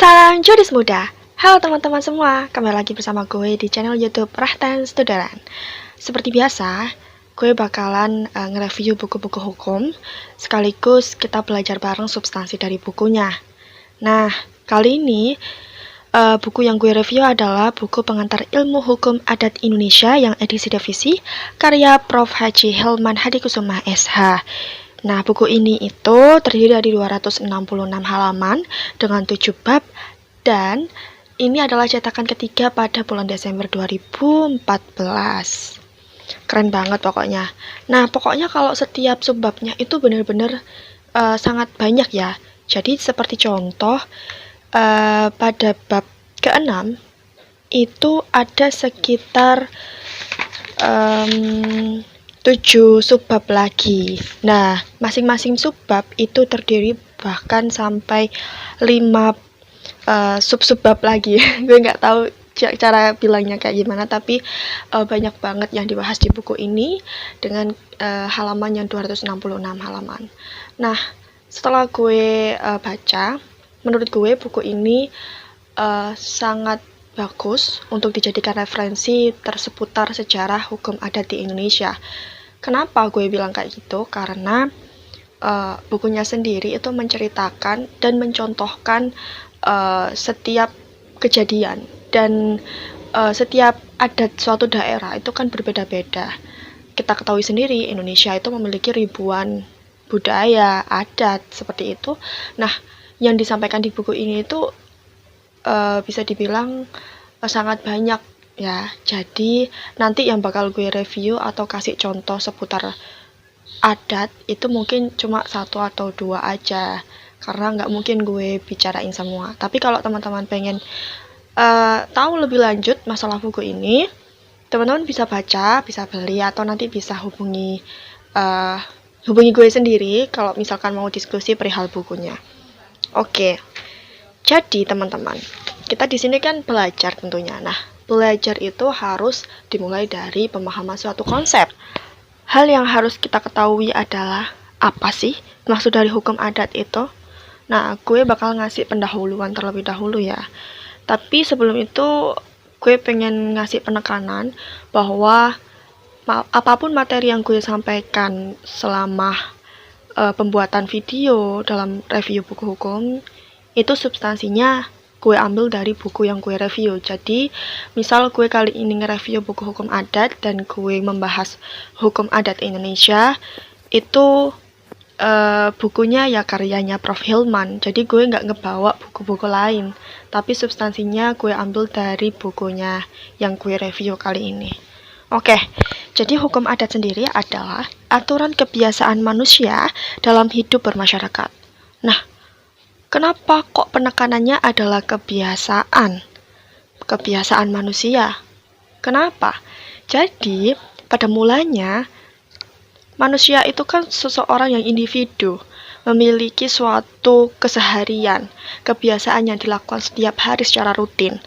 Salam Judis Muda. Halo teman-teman semua, kembali lagi bersama gue di channel YouTube Rahtan Studeran. Seperti biasa, gue bakalan nge-review buku-buku hukum, sekaligus kita belajar bareng substansi dari bukunya. Nah, kali ini buku yang gue review adalah buku Pengantar Ilmu Hukum Adat Indonesia yang edisi revisi, karya Prof. Haji Hilman Hadikusuma SH. Nah, buku ini itu terdiri dari 266 halaman dengan 7 bab, dan ini adalah cetakan ketiga pada bulan Desember 2014. Keren banget pokoknya. Nah, pokoknya kalau setiap subbabnya itu benar-benar sangat banyak ya. Jadi seperti contoh, pada bab ke-6 itu ada sekitar 7 subbab lagi. Nah, masing-masing subbab itu terdiri bahkan sampai 5 sub-subbab lagi. Gue nggak tahu cara bilangnya kayak gimana, tapi banyak banget yang dibahas di buku ini dengan halaman yang 266 halaman. Nah, setelah gue baca, menurut gue buku ini sangat bagus untuk dijadikan referensi terseputar sejarah hukum adat di Indonesia. Kenapa gue bilang kayak gitu? Karena bukunya sendiri itu menceritakan dan mencontohkan setiap kejadian, dan setiap adat suatu daerah itu kan berbeda-beda. Kita ketahui sendiri, Indonesia itu memiliki ribuan budaya, adat, seperti itu. Nah, yang disampaikan di buku ini itu bisa dibilang sangat banyak ya. Jadi nanti yang bakal gue review atau kasih contoh seputar adat itu mungkin cuma 1 atau 2 aja, karena nggak mungkin gue bicarain semua. Tapi kalau teman-teman pengen tahu lebih lanjut masalah buku ini, teman-teman bisa baca, bisa beli, atau nanti bisa hubungi gue sendiri kalau misalkan mau diskusi perihal bukunya. Oke. Jadi teman-teman, kita di sini kan belajar tentunya. Nah, belajar itu harus dimulai dari pemahaman suatu konsep. Hal yang harus kita ketahui adalah apa sih maksud dari hukum adat itu? Nah, gue bakal ngasih pendahuluan terlebih dahulu ya. Tapi sebelum itu, gue pengen ngasih penekanan bahwa apapun materi yang gue sampaikan selama pembuatan video dalam review buku hukum, itu substansinya gue ambil dari buku yang gue review. Jadi, misal gue kali ini nge-review buku hukum adat dan gue membahas hukum adat Indonesia, itu bukunya ya karyanya Prof. Hilman. Jadi gue nggak ngebawa buku-buku lain, tapi substansinya gue ambil dari bukunya yang gue review kali ini. Oke, jadi hukum adat sendiri adalah aturan kebiasaan manusia dalam hidup bermasyarakat. Nah, kenapa kok penekanannya adalah kebiasaan? Kebiasaan manusia. Kenapa? Jadi, pada mulanya, manusia itu kan seseorang yang individu, memiliki suatu keseharian, kebiasaan yang dilakukan setiap hari secara rutin.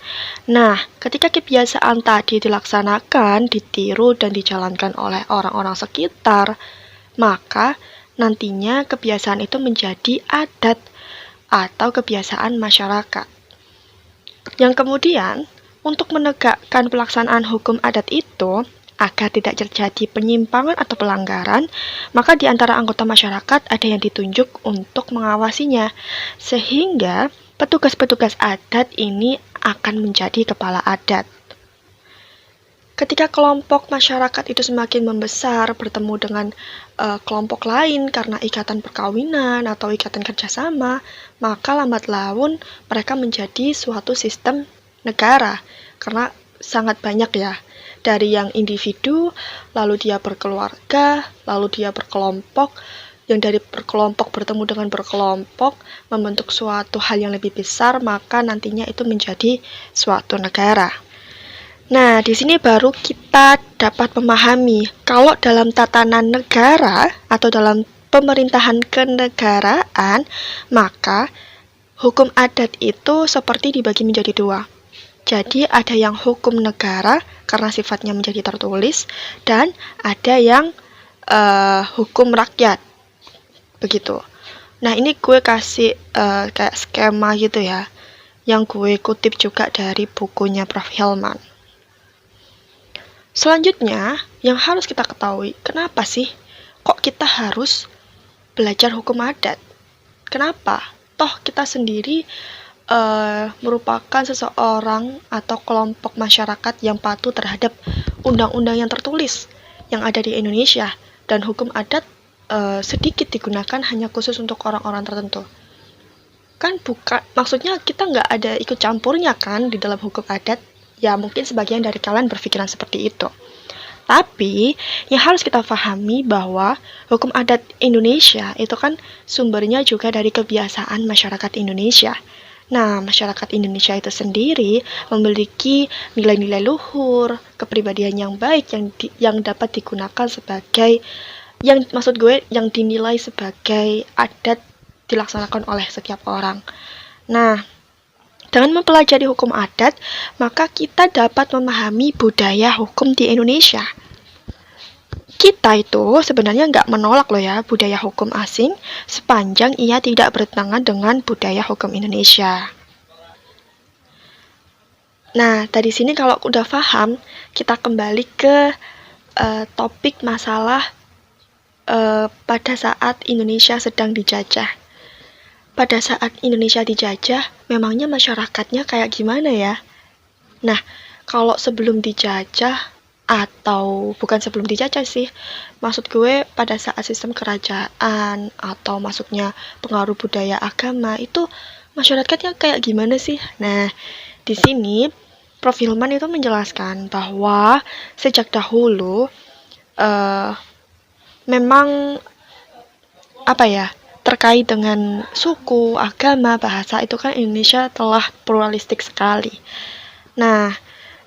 Nah, ketika kebiasaan tadi dilaksanakan, ditiru, dan dijalankan oleh orang-orang sekitar, maka nantinya kebiasaan itu menjadi adat atau kebiasaan masyarakat. Yang kemudian, untuk menegakkan pelaksanaan hukum adat itu, agar tidak terjadi penyimpangan atau pelanggaran, maka di antara anggota masyarakat ada yang ditunjuk untuk mengawasinya, sehingga petugas-petugas adat ini akan menjadi kepala adat. Ketika kelompok masyarakat itu semakin membesar, bertemu dengan kelompok lain karena ikatan perkawinan atau ikatan kerjasama, maka lambat laun mereka menjadi suatu sistem negara, karena sangat banyak ya, dari yang individu, lalu dia berkeluarga, lalu dia berkelompok, yang dari berkelompok bertemu dengan berkelompok, membentuk suatu hal yang lebih besar, maka nantinya itu menjadi suatu negara. Nah, di sini baru kita dapat memahami kalau dalam tatanan negara atau dalam pemerintahan kenegaraan, maka hukum adat itu seperti dibagi menjadi 2. Jadi ada yang hukum negara karena sifatnya menjadi tertulis, dan ada yang hukum rakyat, begitu. Nah, ini gue kasih kayak skema gitu ya. yang gue kutip juga dari bukunya Prof. Hillman. Selanjutnya, yang harus kita ketahui, kenapa sih kok kita harus belajar hukum adat? Kenapa? Toh kita sendiri merupakan seseorang atau kelompok masyarakat yang patuh terhadap undang-undang yang tertulis yang ada di Indonesia, dan hukum adat sedikit digunakan hanya khusus untuk orang-orang tertentu. Kan bukan, maksudnya kita nggak ada ikut campurnya kan di dalam hukum adat. Ya mungkin sebagian dari kalian berpikiran seperti itu. Tapi yang harus kita pahami bahwa hukum adat Indonesia itu kan sumbernya juga dari kebiasaan masyarakat Indonesia. Nah, masyarakat Indonesia itu sendiri memiliki nilai-nilai luhur, kepribadian yang baik yang dapat digunakan sebagai, yang maksud gue yang dinilai sebagai adat dilaksanakan oleh setiap orang. Nah, dengan mempelajari hukum adat, maka kita dapat memahami budaya hukum di Indonesia. Kita itu sebenarnya nggak menolak loh ya budaya hukum asing sepanjang ia tidak bertentangan dengan budaya hukum Indonesia. Nah, dari sini kalau udah paham, kita kembali ke topik masalah pada saat Indonesia sedang dijajah. Pada saat Indonesia dijajah, memangnya masyarakatnya kayak gimana ya? Nah, kalau sebelum dijajah, atau bukan sebelum dijajah sih, maksud gue pada saat sistem kerajaan atau masuknya pengaruh budaya agama, itu masyarakatnya kayak gimana sih? Nah, di sini Prof. Hillman itu menjelaskan bahwa sejak dahulu memang terkait dengan suku, agama, bahasa itu kan Indonesia telah pluralistik sekali. Nah,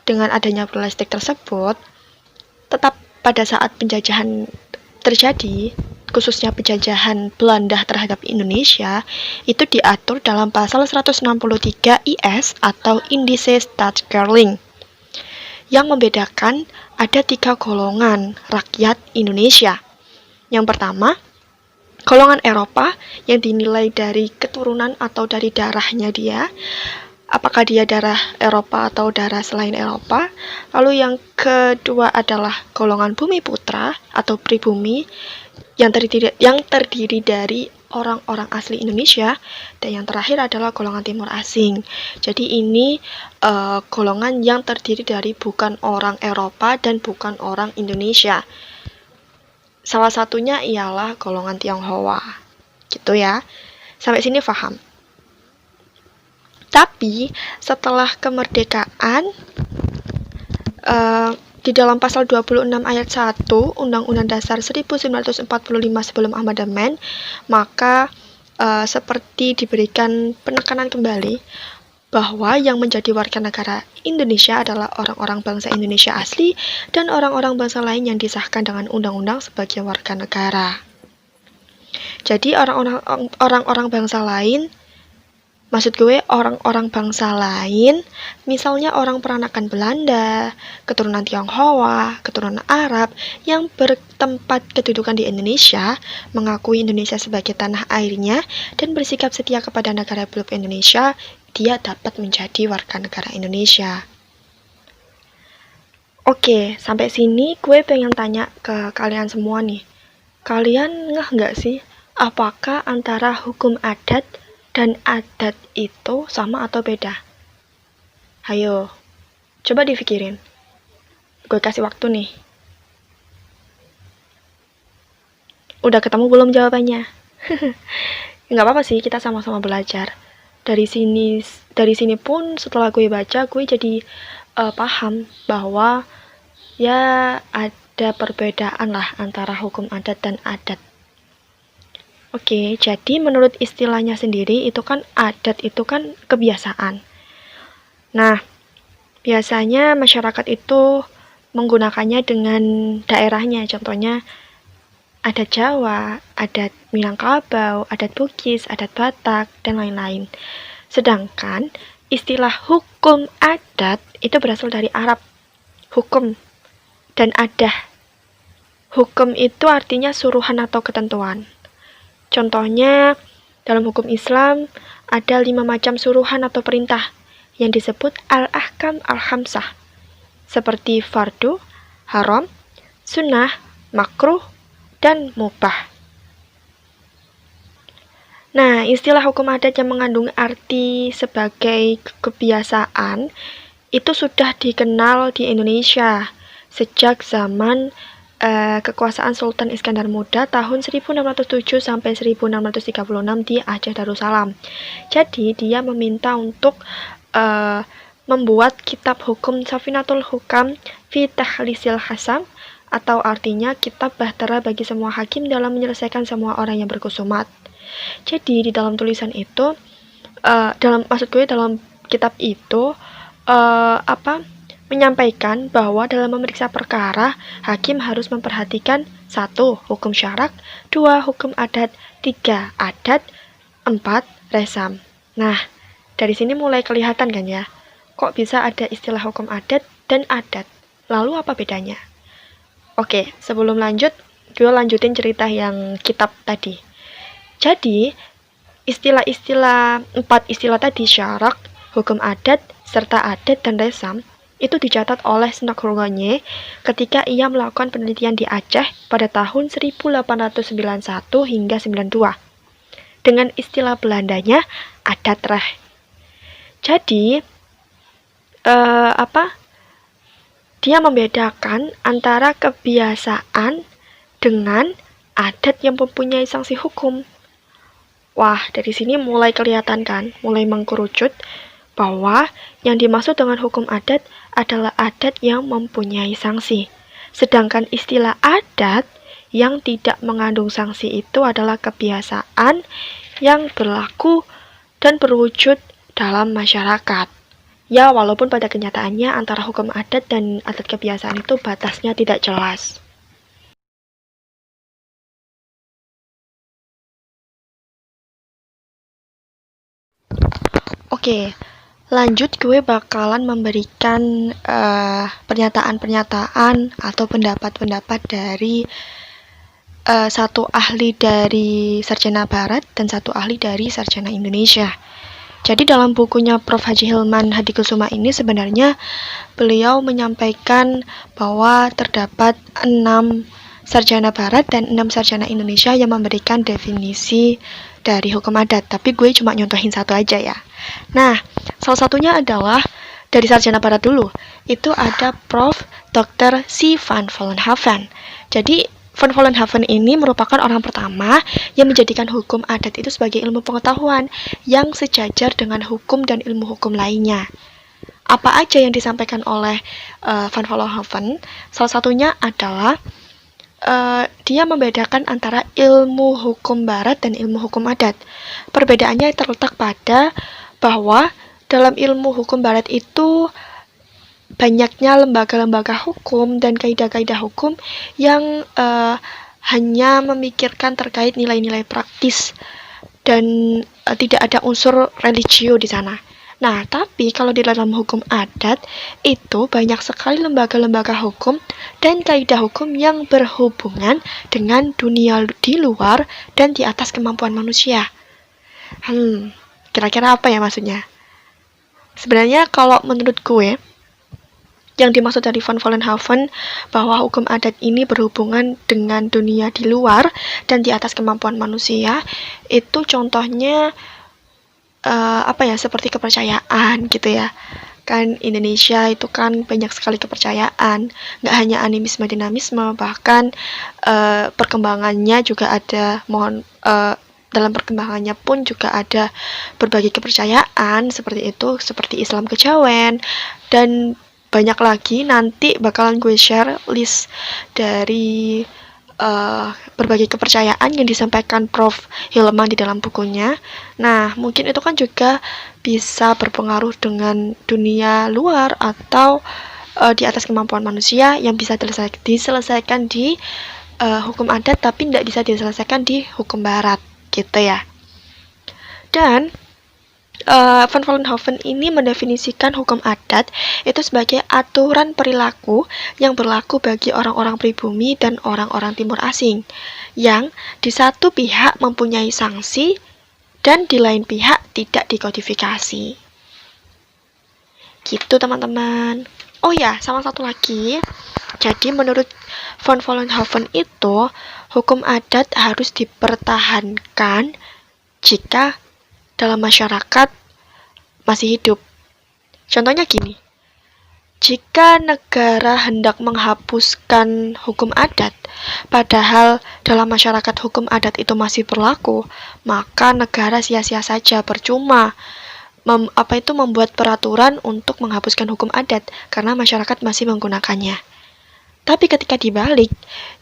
dengan adanya pluralistik tersebut, tetap pada saat penjajahan terjadi, khususnya penjajahan Belanda terhadap Indonesia, itu diatur dalam pasal 163 IS atau Indische Staatskerling, yang membedakan ada 3 golongan rakyat Indonesia. Yang pertama, golongan Eropa yang dinilai dari keturunan atau dari darahnya dia, apakah dia darah Eropa atau darah selain Eropa. Lalu yang kedua adalah golongan bumi putra atau pribumi yang terdiri dari orang-orang asli Indonesia, dan yang terakhir adalah golongan timur asing. Jadi ini golongan yang terdiri dari bukan orang Eropa dan bukan orang Indonesia. Salah satunya ialah golongan Tionghoa. Gitu ya. Sampai sini paham. Tapi setelah kemerdekaan, di dalam pasal 26 ayat 1 Undang-Undang Dasar 1945 sebelum amandemen, maka seperti diberikan penekanan kembali bahwa yang menjadi warga negara Indonesia adalah orang-orang bangsa Indonesia asli dan orang-orang bangsa lain yang disahkan dengan undang-undang sebagai warga negara. Jadi orang-orang bangsa lain, maksud gue orang-orang bangsa lain, misalnya orang peranakan Belanda, keturunan Tionghoa, keturunan Arab, yang bertempat kedudukan di Indonesia, mengakui Indonesia sebagai tanah airnya, dan bersikap setia kepada negara Republik Indonesia, dia dapat menjadi warga negara Indonesia. Oke, sampai sini gue pengen tanya ke kalian semua nih. Kalian ngeh nggak sih, apakah antara hukum adat dan adat itu sama atau beda? Ayo, coba dipikirin. Gue kasih waktu nih. Udah ketemu belum jawabannya? Nggak apa-apa sih, kita sama-sama belajar. Dari sini pun setelah gue baca, gue jadi paham bahwa ya ada perbedaan lah antara hukum adat dan adat. Oke, jadi menurut istilahnya sendiri itu kan adat itu kan kebiasaan. Nah, biasanya masyarakat itu menggunakannya dengan daerahnya. Contohnya adat Jawa, adat Minangkabau, adat Bugis, adat Batak, dan lain-lain. Sedangkan istilah hukum adat itu berasal dari Arab, hukum, dan adah. Hukum itu artinya suruhan atau ketentuan. Contohnya, dalam hukum Islam ada 5 macam suruhan atau perintah yang disebut al-ahkam al-khamsah, seperti fardu, haram, sunnah, makruh, dan mubah. Nah, istilah hukum adat yang mengandung arti sebagai kebiasaan itu sudah dikenal di Indonesia sejak zaman kekuasaan Sultan Iskandar Muda tahun 1607 sampai 1636 di Aceh Darussalam. Jadi dia meminta untuk membuat kitab hukum Safinatul Hukam fi Tahlisil Hasam, atau artinya kitab bahtera bagi semua hakim dalam menyelesaikan semua orang yang berkhusumat. Jadi di dalam tulisan itu dalam kitab itu menyampaikan bahwa dalam memeriksa perkara, hakim harus memperhatikan 1. Hukum syarak, 2. Hukum adat, 3. Adat, 4. Resam. Nah, dari sini mulai kelihatan kan ya, kok bisa ada istilah hukum adat dan adat. Lalu apa bedanya? Oke, sebelum lanjut, gue lanjutin cerita yang kitab tadi. Jadi, 4 istilah tadi, syarak, hukum adat, serta adat dan resam, itu dicatat oleh Snak Hurgonye ketika ia melakukan penelitian di Aceh pada tahun 1891 hingga 92 dengan istilah Belandanya adat reh. Jadi dia membedakan antara kebiasaan dengan adat yang mempunyai sanksi hukum. Wah, dari sini mulai kelihatan kan, mulai mengkerucut bahwa yang dimaksud dengan hukum adat adalah adat yang mempunyai sanksi. Sedangkan istilah adat yang tidak mengandung sanksi itu adalah kebiasaan yang berlaku dan berwujud dalam masyarakat. Ya, walaupun pada kenyataannya antara hukum adat dan adat kebiasaan itu batasnya tidak jelas. Oke, lanjut gue bakalan memberikan pernyataan-pernyataan atau pendapat-pendapat dari satu ahli dari sarjana barat dan satu ahli dari sarjana Indonesia. Jadi dalam bukunya Prof. Haji Hilman Hadikusuma ini sebenarnya beliau menyampaikan bahwa terdapat 6 sarjana barat dan 6 sarjana Indonesia yang memberikan definisi dari hukum adat. Tapi gue cuma nyontohin satu aja ya. Nah, salah satunya adalah dari sarjana barat dulu. Itu ada Prof. Dr. C. Van Vollenhoven. Jadi Van Vollenhoven ini merupakan orang pertama yang menjadikan hukum adat itu sebagai ilmu pengetahuan yang sejajar dengan hukum dan ilmu hukum lainnya. Apa aja yang disampaikan oleh Van Vollenhoven? Salah satunya adalah dia membedakan antara ilmu hukum barat dan ilmu hukum adat. Perbedaannya terletak pada bahwa dalam ilmu hukum barat itu banyaknya lembaga-lembaga hukum dan kaidah-kaidah hukum yang hanya memikirkan terkait nilai-nilai praktis dan tidak ada unsur religio di sana. Nah, tapi kalau di dalam hukum adat itu banyak sekali lembaga-lembaga hukum dan kaidah hukum yang berhubungan dengan dunia di luar dan di atas kemampuan manusia. Kira-kira apa ya maksudnya? Sebenarnya kalau menurut gue, yang dimaksud dari Van Vollenhoven bahwa hukum adat ini berhubungan dengan dunia di luar dan di atas kemampuan manusia, itu contohnya seperti kepercayaan gitu ya. Kan Indonesia itu kan banyak sekali kepercayaan, nggak hanya animisme dinamisme, bahkan perkembangannya juga ada, dalam perkembangannya pun juga ada berbagai kepercayaan seperti itu, seperti Islam kejawen, dan banyak lagi. Nanti bakalan gue share list dari berbagai kepercayaan yang disampaikan Prof. Hilman di dalam bukunya. Nah, mungkin itu kan juga bisa berpengaruh dengan dunia luar atau di atas kemampuan manusia yang bisa diselesaikan di hukum adat, tapi tidak bisa diselesaikan di hukum barat gitu ya. Dan Van Vollenhoven ini mendefinisikan hukum adat itu sebagai aturan perilaku yang berlaku bagi orang-orang pribumi dan orang-orang timur asing yang di satu pihak mempunyai sanksi dan di lain pihak tidak dikodifikasi. Gitu teman-teman. Oh ya, sama satu lagi. Jadi menurut von Vollenhoven itu, hukum adat harus dipertahankan jika dalam masyarakat masih hidup. Contohnya gini, jika negara hendak menghapuskan hukum adat, padahal dalam masyarakat hukum adat itu masih berlaku, maka negara sia-sia saja, percuma membuat peraturan untuk menghapuskan hukum adat karena masyarakat masih menggunakannya. Tapi ketika dibalik,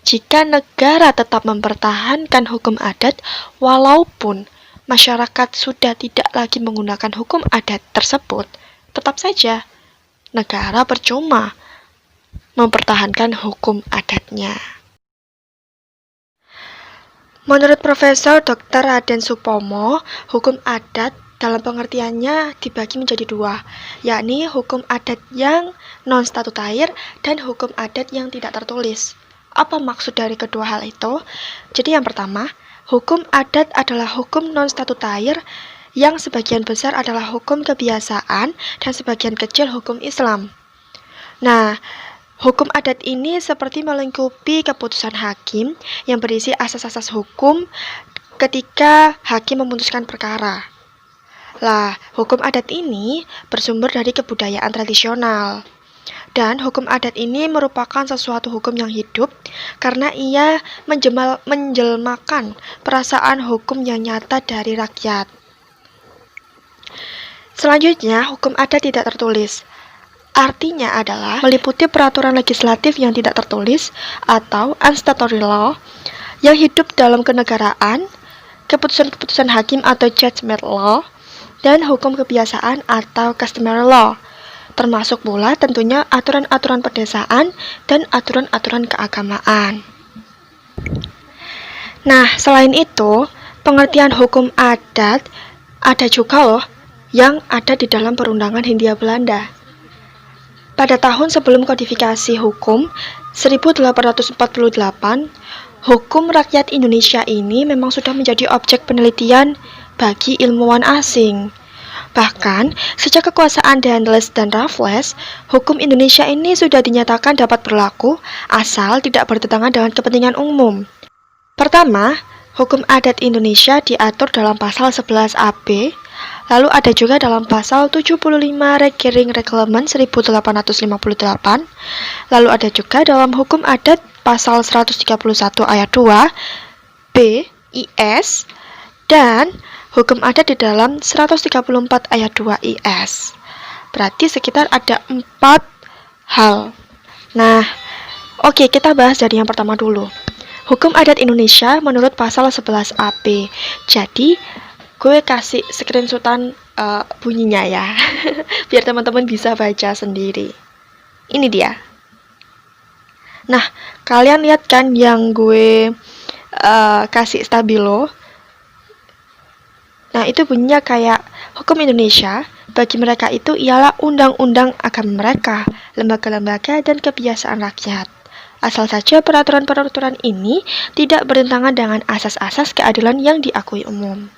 jika negara tetap mempertahankan hukum adat walaupun masyarakat sudah tidak lagi menggunakan hukum adat tersebut, tetap saja negara percuma mempertahankan hukum adatnya. Menurut Profesor Dr. Raden Supomo, hukum adat dalam pengertiannya dibagi menjadi dua, yakni hukum adat yang non-statutair dan hukum adat yang tidak tertulis. Apa maksud dari kedua hal itu? Jadi yang pertama, hukum adat adalah hukum non-statutair yang sebagian besar adalah hukum kebiasaan dan sebagian kecil hukum Islam. Nah, hukum adat ini seperti melingkupi keputusan hakim yang berisi asas-asas hukum ketika hakim memutuskan perkara. Lah, hukum adat ini bersumber dari kebudayaan tradisional. Dan hukum adat ini merupakan sesuatu hukum yang hidup karena ia menjelmakan perasaan hukum yang nyata dari rakyat. Selanjutnya, hukum adat tidak tertulis. Artinya adalah meliputi peraturan legislatif yang tidak tertulis atau unstatutory law yang hidup dalam kenegaraan, keputusan-keputusan hakim atau judgment law, dan hukum kebiasaan atau customary law, termasuk pula tentunya aturan-aturan pedesaan dan aturan-aturan keagamaan. Nah, selain itu, pengertian hukum adat ada juga loh yang ada di dalam Perundangan Hindia Belanda. Pada tahun sebelum kodifikasi hukum 1848, hukum rakyat Indonesia ini memang sudah menjadi objek penelitian bagi ilmuwan asing. Bahkan, sejak kekuasaan Daniels dan Raffles, hukum Indonesia ini sudah dinyatakan dapat berlaku asal tidak bertentangan dengan kepentingan umum. Pertama, hukum adat Indonesia diatur dalam pasal 11 AB, lalu ada juga dalam pasal 75 Rekiring Reglement 1858, lalu ada juga dalam hukum adat pasal 131 ayat 2 B, IS, dan hukum adat di dalam 134 ayat 2 IS. Berarti sekitar ada 4 hal. Nah, oke, kita bahas dari yang pertama dulu. Hukum adat Indonesia menurut pasal 11 AB. Jadi, gue kasih screenshotan bunyinya ya. Biar teman-teman bisa baca sendiri. Ini dia. Nah, kalian lihat kan yang gue kasih stabilo. Nah, itu bunyinya kayak hukum Indonesia bagi mereka itu ialah undang-undang agama mereka, lembaga-lembaga dan kebiasaan rakyat. Asal saja peraturan-peraturan ini tidak bertentangan dengan asas-asas keadilan yang diakui umum.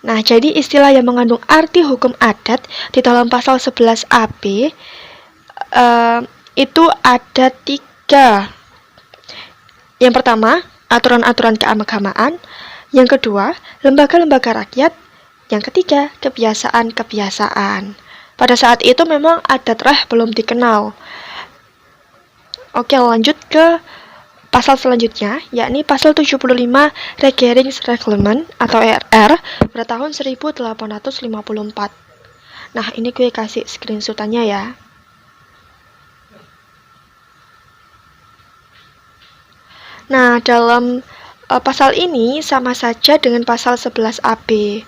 Nah, jadi istilah yang mengandung arti hukum adat di dalam pasal 11 AB itu ada 3. Yang pertama, aturan-aturan keagamaan. Yang kedua, lembaga-lembaga rakyat. Yang ketiga, kebiasaan-kebiasaan. Pada saat itu memang adat belum dikenal. Oke, lanjut ke pasal selanjutnya, yakni pasal 75 Rekiring Reglement atau RR pada tahun 1854. Nah, ini gue kasih screenshotannya ya. Nah, dalam pasal ini sama saja dengan pasal 11 AB.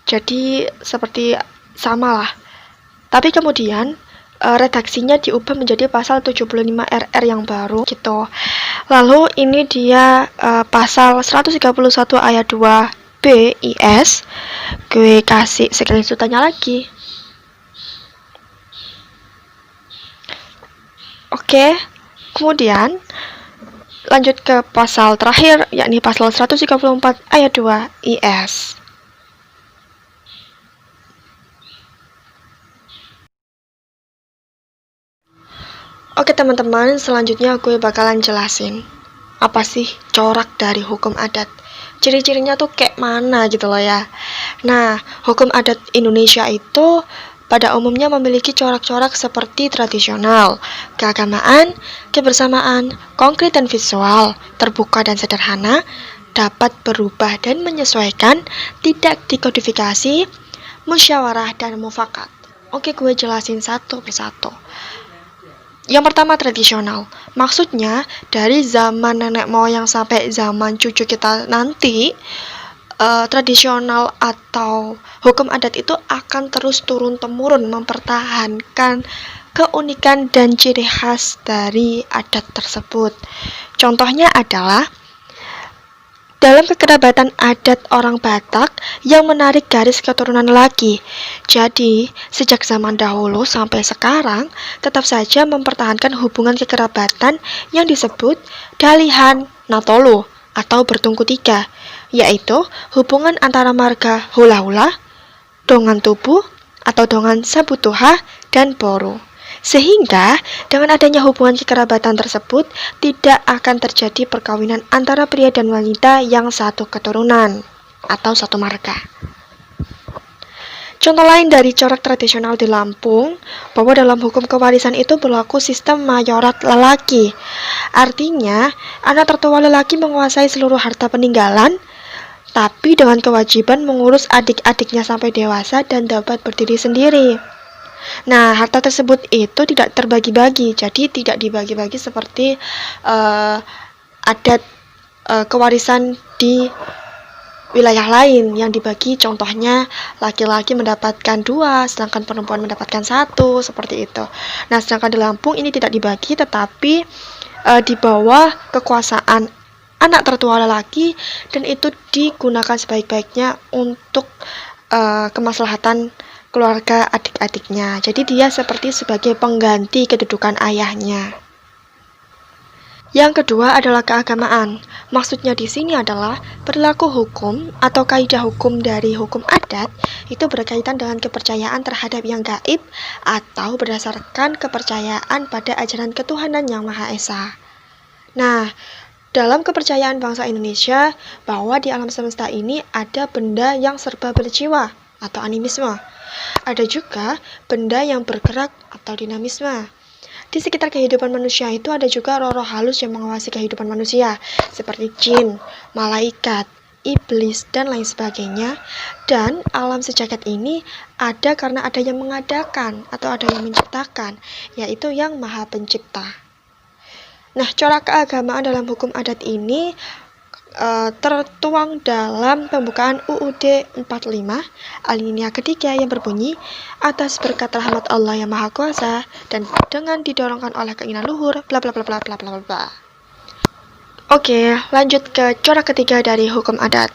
Jadi seperti sama lah. Tapi kemudian redaksinya diubah menjadi pasal 75 RR yang baru gitu. Lalu ini dia pasal 131 ayat 2 B IS. Gue kasih screenshotannya lagi. Oke. Kemudian lanjut ke pasal terakhir, yakni pasal 134 ayat 2 IS. Oke teman-teman, selanjutnya gue bakalan jelasin apa sih corak dari hukum adat. Ciri-cirinya tuh kayak mana gitu loh ya. Nah, hukum adat Indonesia itu pada umumnya memiliki corak-corak seperti tradisional, keagamaan, kebersamaan, konkret dan visual, terbuka dan sederhana, dapat berubah dan menyesuaikan, tidak dikodifikasi, musyawarah dan mufakat. Oke, gue jelasin satu persatu. Yang pertama tradisional, maksudnya dari zaman nenek moyang sampai zaman cucu kita nanti, tradisional atau hukum adat itu akan terus turun-temurun mempertahankan keunikan dan ciri khas dari adat tersebut. Contohnya adalah dalam kekerabatan adat orang Batak yang menarik garis keturunan laki. Jadi, sejak zaman dahulu sampai sekarang, tetap saja mempertahankan hubungan kekerabatan yang disebut dalihan natolu atau bertungku tiga, yaitu hubungan antara marga hula-hula, dongan tubuh, atau dongan sabutuha, dan boro. Sehingga dengan adanya hubungan kekerabatan tersebut tidak akan terjadi perkawinan antara pria dan wanita yang satu keturunan atau satu marga. Contoh lain dari corak tradisional di Lampung, bahwa dalam hukum kewarisan itu berlaku sistem mayorat lelaki. Artinya, anak tertua lelaki menguasai seluruh harta peninggalan, tapi dengan kewajiban mengurus adik-adiknya sampai dewasa dan dapat berdiri sendiri. Nah, harta tersebut itu tidak terbagi-bagi, jadi tidak dibagi-bagi seperti adat kewarisan di wilayah lain yang dibagi, contohnya laki-laki mendapatkan 2, sedangkan perempuan mendapatkan 1, seperti itu. Nah, sedangkan di Lampung ini tidak dibagi, tetapi di bawah kekuasaan anak tertua lelaki, dan itu digunakan sebaik-baiknya untuk kemaslahatan keluarga adik-adiknya. Jadi dia seperti sebagai pengganti kedudukan ayahnya. Yang kedua adalah keagamaan. Maksudnya di sini adalah perilaku hukum atau kaidah hukum dari hukum adat itu berkaitan dengan kepercayaan terhadap yang gaib atau berdasarkan kepercayaan pada ajaran ketuhanan yang Maha Esa. Nah, dalam kepercayaan bangsa Indonesia bahwa di alam semesta ini ada benda yang serba berjiwa atau animisme. Ada juga benda yang bergerak atau dinamisme. Di sekitar kehidupan manusia itu ada juga roh-roh halus yang mengawasi kehidupan manusia, seperti jin, malaikat, iblis, dan lain sebagainya. Dan alam sejagat ini ada karena ada yang mengadakan atau ada yang menciptakan, yaitu yang Maha Pencipta. Nah, corak keagamaan dalam hukum adat ini tertuang dalam pembukaan UUD 45 alinea ketiga yang berbunyi, atas berkat rahmat Allah yang Maha Kuasa dan dengan didorongkan oleh keinginan luhur bla bla bla bla bla bla bla. Oke, lanjut ke corak ketiga dari hukum adat,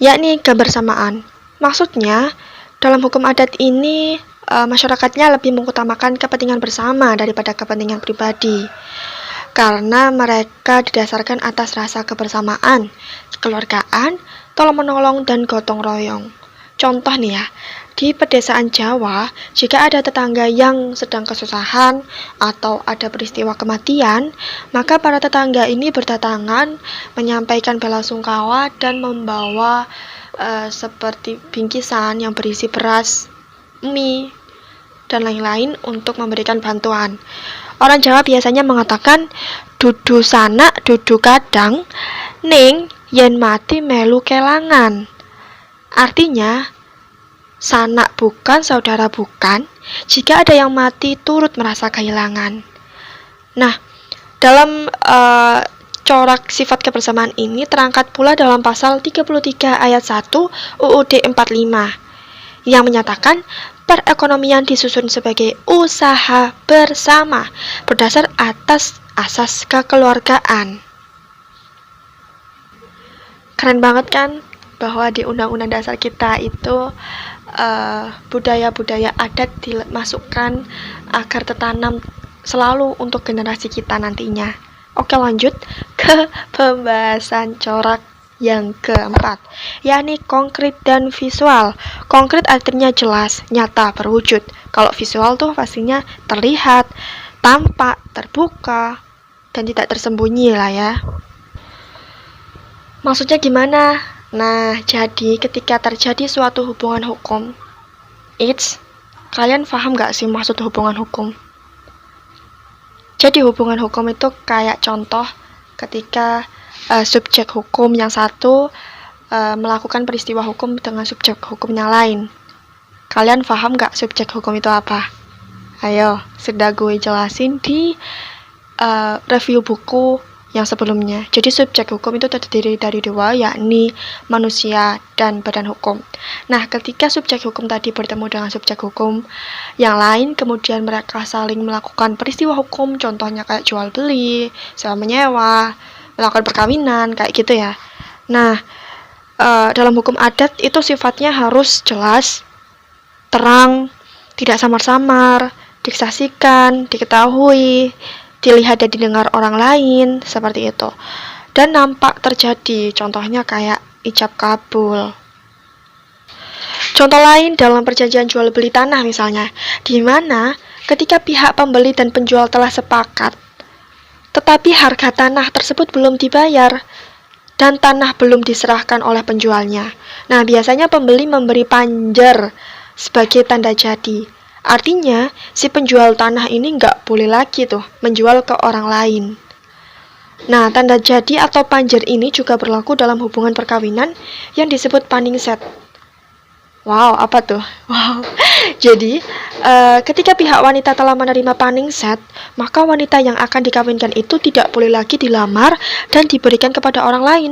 yakni kebersamaan. Maksudnya dalam hukum adat ini masyarakatnya lebih mengutamakan kepentingan bersama daripada kepentingan pribadi, karena mereka didasarkan atas rasa kebersamaan, kekeluargaan, tolong-menolong, dan gotong royong. Contoh nih ya, di pedesaan Jawa, jika ada tetangga yang sedang kesusahan atau ada peristiwa kematian, maka para tetangga ini berdatangan menyampaikan belasungkawa dan membawa seperti bingkisan yang berisi beras, mie, dan lain-lain untuk memberikan bantuan. Orang Jawa biasanya mengatakan, dudu sanak, dudu kadang, ning yen mati melu kelangan. Artinya, sanak bukan, saudara bukan, jika ada yang mati turut merasa kehilangan. Nah, dalam corak sifat kebersamaan ini terangkat pula dalam pasal 33 ayat 1 UUD 45 yang menyatakan perekonomian disusun sebagai usaha bersama berdasar atas asas kekeluargaan. Keren banget kan bahwa di Undang-Undang Dasar kita itu budaya-budaya adat dimasukkan agar tertanam selalu untuk generasi kita nantinya. Oke, lanjut ke pembahasan corak yang keempat, yakni konkret dan visual. Konkret artinya jelas, nyata, berwujud. Kalau visual tuh pastinya terlihat, tampak, terbuka, dan tidak tersembunyi lah ya. Maksudnya gimana? Nah, jadi ketika terjadi suatu hubungan hukum, kalian paham gak sih maksud hubungan hukum? Jadi hubungan hukum itu kayak contoh ketika subjek hukum yang satu melakukan peristiwa hukum dengan subjek hukum yang lain. Kalian paham gak subjek hukum itu apa? Ayo, sudah gue jelasin di review buku yang sebelumnya. Jadi subjek hukum itu terdiri dari dua, yakni manusia dan badan hukum. Nah, ketika subjek hukum tadi bertemu dengan subjek hukum yang lain, kemudian mereka saling melakukan peristiwa hukum, contohnya kayak jual beli, sewa menyewa, melakukan perkawinan, kayak gitu ya. Nah, dalam hukum adat itu sifatnya harus jelas, terang, tidak samar-samar, disaksikan, diketahui, dilihat dan didengar orang lain, seperti itu. Dan nampak terjadi, contohnya kayak ijab kabul. Contoh lain dalam perjanjian jual beli tanah misalnya, di mana ketika pihak pembeli dan penjual telah sepakat, tetapi harga tanah tersebut belum dibayar dan tanah belum diserahkan oleh penjualnya. Nah, biasanya pembeli memberi panjer sebagai tanda jadi. Artinya, si penjual tanah ini nggak boleh lagi tuh menjual ke orang lain. Nah, tanda jadi atau panjer ini juga berlaku dalam hubungan perkawinan yang disebut paningset. Wow, apa tuh? Wow. Jadi, ketika pihak wanita telah menerima paningset, maka wanita yang akan dikawinkan itu tidak boleh lagi dilamar dan diberikan kepada orang lain.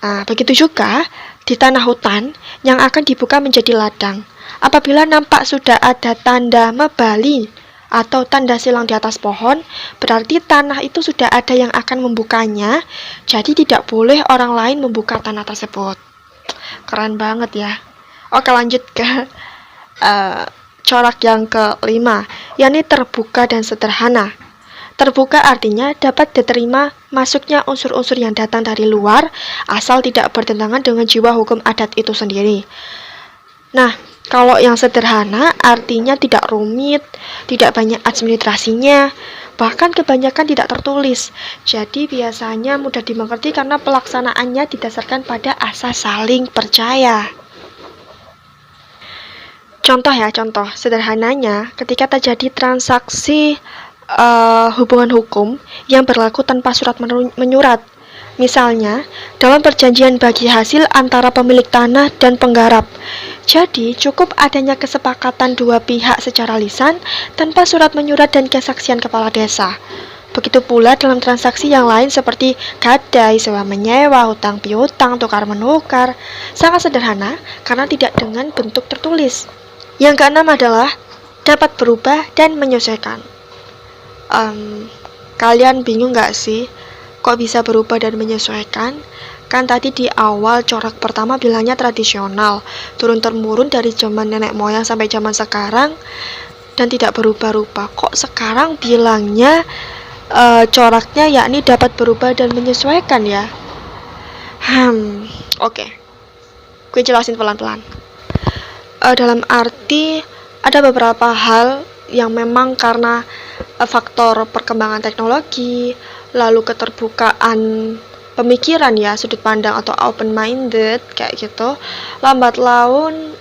Nah, begitu juga di tanah hutan yang akan dibuka menjadi ladang. Apabila nampak sudah ada tanda mebali atau tanda silang di atas pohon, berarti tanah itu sudah ada yang akan membukanya, jadi tidak boleh orang lain membuka tanah tersebut. Keren banget ya. Oke, lanjut ke corak yang kelima, yakni terbuka dan sederhana. Terbuka artinya dapat diterima masuknya unsur-unsur yang datang dari luar, asal tidak bertentangan dengan jiwa hukum adat itu sendiri. Nah, kalau yang sederhana artinya tidak rumit, tidak banyak administrasinya, bahkan kebanyakan tidak tertulis. Jadi biasanya mudah dimengerti karena pelaksanaannya didasarkan pada asas saling percaya. Contoh sederhananya ketika terjadi transaksi hubungan hukum yang berlaku tanpa surat menyurat. Misalnya, dalam perjanjian bagi hasil antara pemilik tanah dan penggarap. Jadi, cukup adanya kesepakatan dua pihak secara lisan tanpa surat menyurat dan kesaksian kepala desa. Begitu pula dalam transaksi yang lain seperti gadai, sewa menyewa, hutang piutang, tukar menukar. Sangat sederhana karena tidak dengan bentuk tertulis. Yang keenam adalah dapat berubah dan menyesuaikan. Kalian bingung gak sih? Kok bisa berubah dan menyesuaikan? Kan tadi di awal corak pertama bilangnya tradisional, turun-temurun dari zaman nenek moyang sampai zaman sekarang dan tidak berubah-ubah. Kok sekarang bilangnya coraknya yakni dapat berubah dan menyesuaikan ya? Oke. Gue jelasin pelan-pelan. Dalam arti ada beberapa hal yang memang karena faktor perkembangan teknologi, lalu keterbukaan pemikiran ya, sudut pandang atau open minded kayak gitu, lambat laun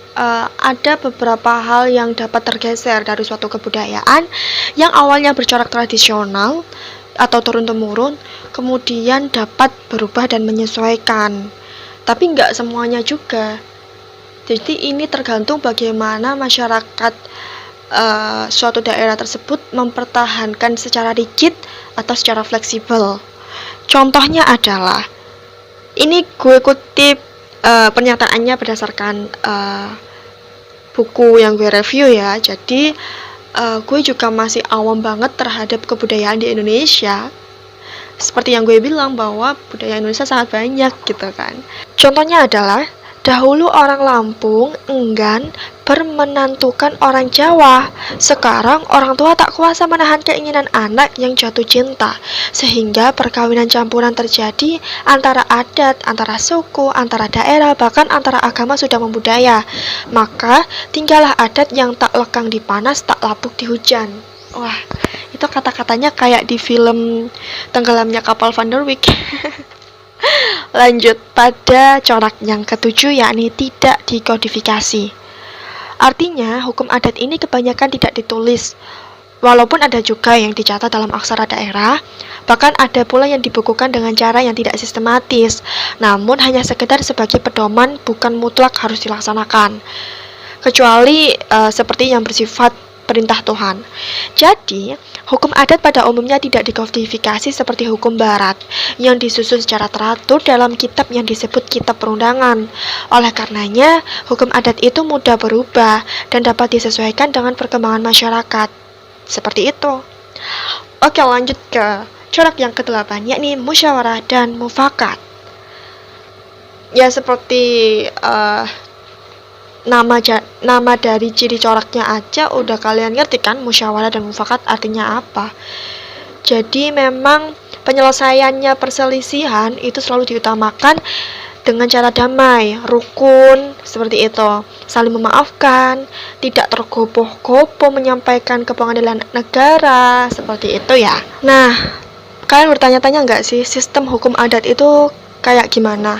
ada beberapa hal yang dapat tergeser dari suatu kebudayaan yang awalnya bercorak tradisional atau turun-temurun, kemudian dapat berubah dan menyesuaikan. Tapi nggak semuanya juga. Jadi ini tergantung bagaimana masyarakat suatu daerah tersebut mempertahankan secara rigid atau secara fleksibel. Contohnya adalah, ini gue kutip pernyataannya berdasarkan buku yang gue review ya. Jadi gue juga masih awam banget terhadap kebudayaan di Indonesia. Seperti yang gue bilang bahwa budaya Indonesia sangat banyak gitu kan. Contohnya adalah Dahulu orang Lampung enggan bermenantukan orang Jawa. Sekarang orang tua tak kuasa menahan keinginan anak yang jatuh cinta, sehingga perkawinan campuran terjadi antara adat, antara suku, antara daerah, bahkan antara agama sudah membudaya. Maka tinggallah adat yang tak lekang di panas, tak lapuk di hujan. Wah, itu kata-katanya kayak di film Tenggelamnya Kapal Van der Wijk. Lanjut pada corak yang ketujuh, yakni tidak dikodifikasi. Artinya, hukum adat ini kebanyakan tidak ditulis, walaupun ada juga yang dicatat dalam aksara daerah, bahkan ada pula yang dibukukan dengan cara yang tidak sistematis, namun hanya sekedar sebagai pedoman, bukan mutlak harus dilaksanakan, kecuali seperti yang bersifat perintah Tuhan. Jadi, hukum adat pada umumnya tidak dikodifikasi seperti hukum barat yang disusun secara teratur dalam kitab yang disebut kitab perundangan. Oleh karenanya, hukum adat itu mudah berubah dan dapat disesuaikan dengan perkembangan masyarakat. Seperti itu. Oke, lanjut ke corak yang ke-8, yakni musyawarah dan mufakat. Ya, seperti nama dari ciri coraknya aja udah kalian ngerti kan, musyawarah dan mufakat artinya apa. Jadi memang penyelesaiannya perselisihan itu selalu diutamakan dengan cara damai, rukun, seperti itu, saling memaafkan, tidak tergopoh-gopoh menyampaikan ke pengadilan negara, seperti itu ya. Nah, kalian bertanya-tanya nggak sih sistem hukum adat itu kayak gimana?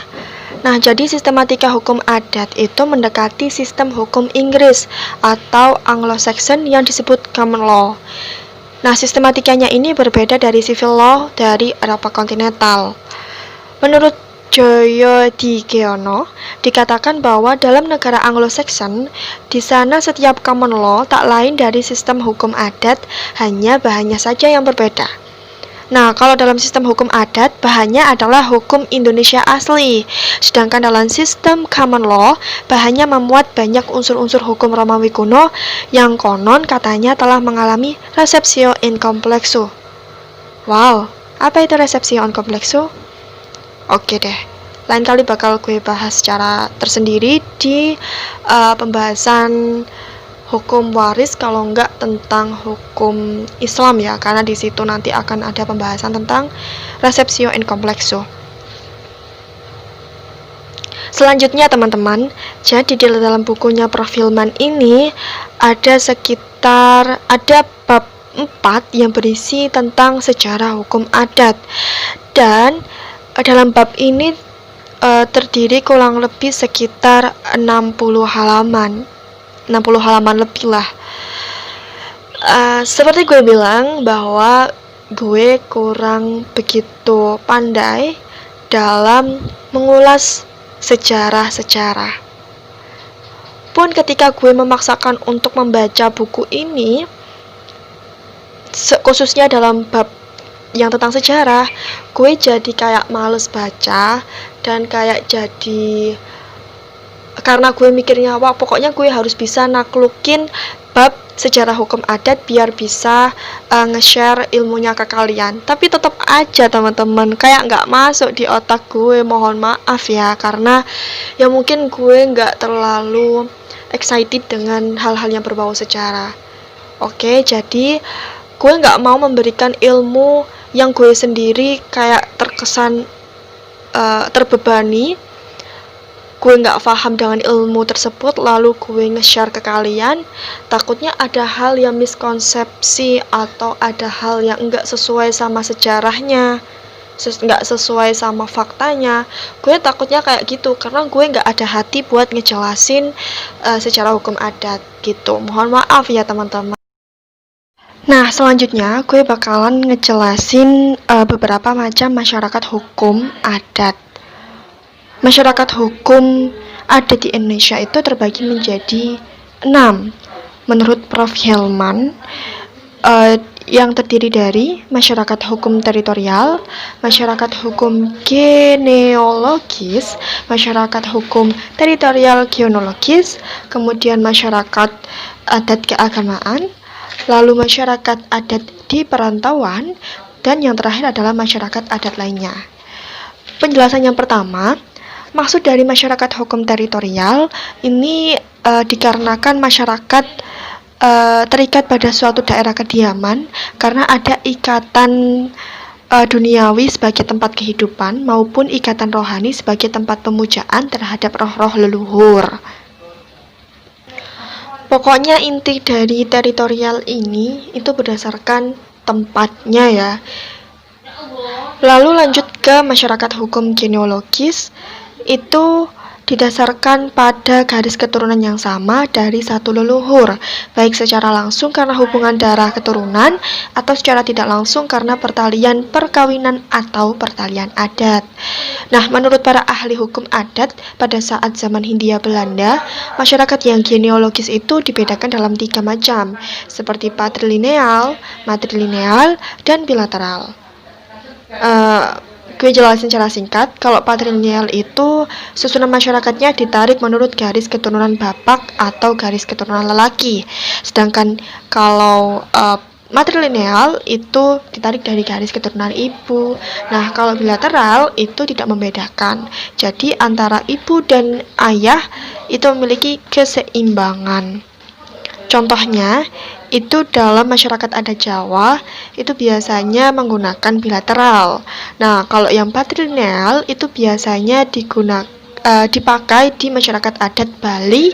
Nah, jadi sistematika hukum adat itu mendekati sistem hukum Inggris atau Anglo-Saxon yang disebut common law. Nah, sistematikanya ini berbeda dari civil law dari Eropa kontinental. Menurut Joyo Digiono, dikatakan bahwa dalam negara Anglo-Saxon, di sana setiap common law tak lain dari sistem hukum adat, hanya bahannya saja yang berbeda. Nah, kalau dalam sistem hukum adat, bahannya adalah hukum Indonesia asli. Sedangkan dalam sistem common law, bahannya memuat banyak unsur-unsur hukum Romawi kuno yang konon katanya telah mengalami receptio in complexo. Wow, apa itu receptio in complexo? Oke deh, lain kali bakal gue bahas secara tersendiri di pembahasan hukum waris, kalau enggak tentang hukum Islam ya, karena di situ nanti akan ada pembahasan tentang receptio in complexo. Selanjutnya teman-teman, jadi di dalam bukunya perfilman ini ada bab 4 yang berisi tentang sejarah hukum adat, dan dalam bab ini terdiri kurang lebih sekitar 60 halaman lebih lah. Seperti gue bilang bahwa gue kurang begitu pandai dalam mengulas sejarah-sejarah. Pun ketika gue memaksakan untuk membaca buku ini, khususnya dalam bab yang tentang sejarah, gue jadi kayak males baca dan kayak jadi, karena gue mikirnya, wah pokoknya gue harus bisa naklukin bab sejarah hukum adat biar bisa nge-share ilmunya ke kalian. Tapi tetap aja teman-teman, kayak nggak masuk di otak gue, mohon maaf ya, karena ya mungkin gue nggak terlalu excited dengan hal-hal yang berbau sejarah. Oke, jadi gue nggak mau memberikan ilmu yang gue sendiri kayak terkesan terbebani. Gue nggak paham dengan ilmu tersebut lalu gue nge-share ke kalian, takutnya ada hal yang miskonsepsi atau ada hal yang nggak sesuai sama sejarahnya, nggak sesuai sama faktanya. Gue takutnya kayak gitu, karena gue nggak ada hati buat ngejelasin secara hukum adat gitu. Mohon maaf ya teman-teman. Nah, selanjutnya gue bakalan ngejelasin beberapa macam masyarakat hukum adat. Masyarakat hukum adat di Indonesia itu terbagi menjadi 6 menurut Prof. Helman, yang terdiri dari masyarakat hukum teritorial, masyarakat hukum genealogis, masyarakat hukum teritorial genealogis, kemudian masyarakat adat keagamaan, lalu masyarakat adat di perantauan, dan yang terakhir adalah masyarakat adat lainnya. Penjelasan yang pertama, Maksud dari masyarakat hukum teritorial ini dikarenakan masyarakat terikat pada suatu daerah kediaman karena ada ikatan duniawi sebagai tempat kehidupan maupun ikatan rohani sebagai tempat pemujaan terhadap roh-roh leluhur. Pokoknya inti dari teritorial ini itu berdasarkan tempatnya ya. Lalu lanjut ke masyarakat hukum genealogis, itu didasarkan pada garis keturunan yang sama dari satu leluhur, baik secara langsung karena hubungan darah keturunan atau secara tidak langsung karena pertalian perkawinan atau pertalian adat. Nah, menurut para ahli hukum adat, pada saat zaman Hindia Belanda, masyarakat yang genealogis itu dibedakan dalam 3 macam, seperti patrilineal, matrilineal, dan bilateral. Gue jelasin secara singkat. Kalau patrilineal itu susunan masyarakatnya ditarik menurut garis keturunan bapak atau garis keturunan lelaki. Sedangkan kalau matrilineal itu ditarik dari garis keturunan ibu. Nah, kalau bilateral itu tidak membedakan. Jadi antara ibu dan ayah itu memiliki keseimbangan. Contohnya, itu dalam masyarakat adat Jawa, itu biasanya menggunakan bilateral. Nah, kalau yang patrilineal itu biasanya dipakai di masyarakat adat Bali,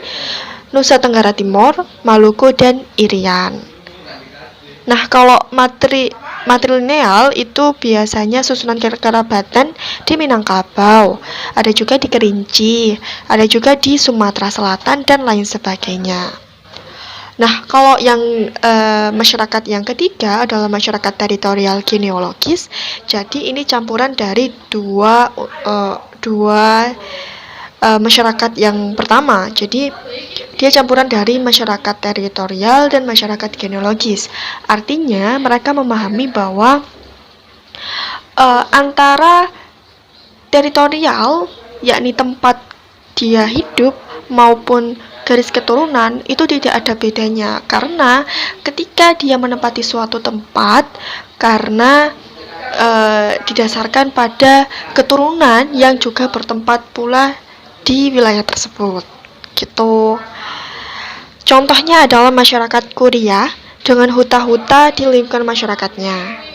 Nusa Tenggara Timur, Maluku, dan Irian. Nah, kalau matrilineal itu biasanya susunan kekerabatan di Minangkabau, ada juga di Kerinci, ada juga di Sumatera Selatan, dan lain sebagainya. Nah, kalau yang masyarakat yang ketiga adalah masyarakat teritorial genealogis. Jadi ini campuran dari dua masyarakat yang pertama. Jadi dia campuran dari masyarakat teritorial dan masyarakat genealogis. Artinya mereka memahami bahwa antara teritorial, yakni tempat dia hidup, maupun garis keturunan itu tidak ada bedanya, karena ketika dia menempati suatu tempat karena didasarkan pada keturunan yang juga bertempat pula di wilayah tersebut gitu. Contohnya adalah masyarakat Korea dengan huta-huta di lingkungan masyarakatnya.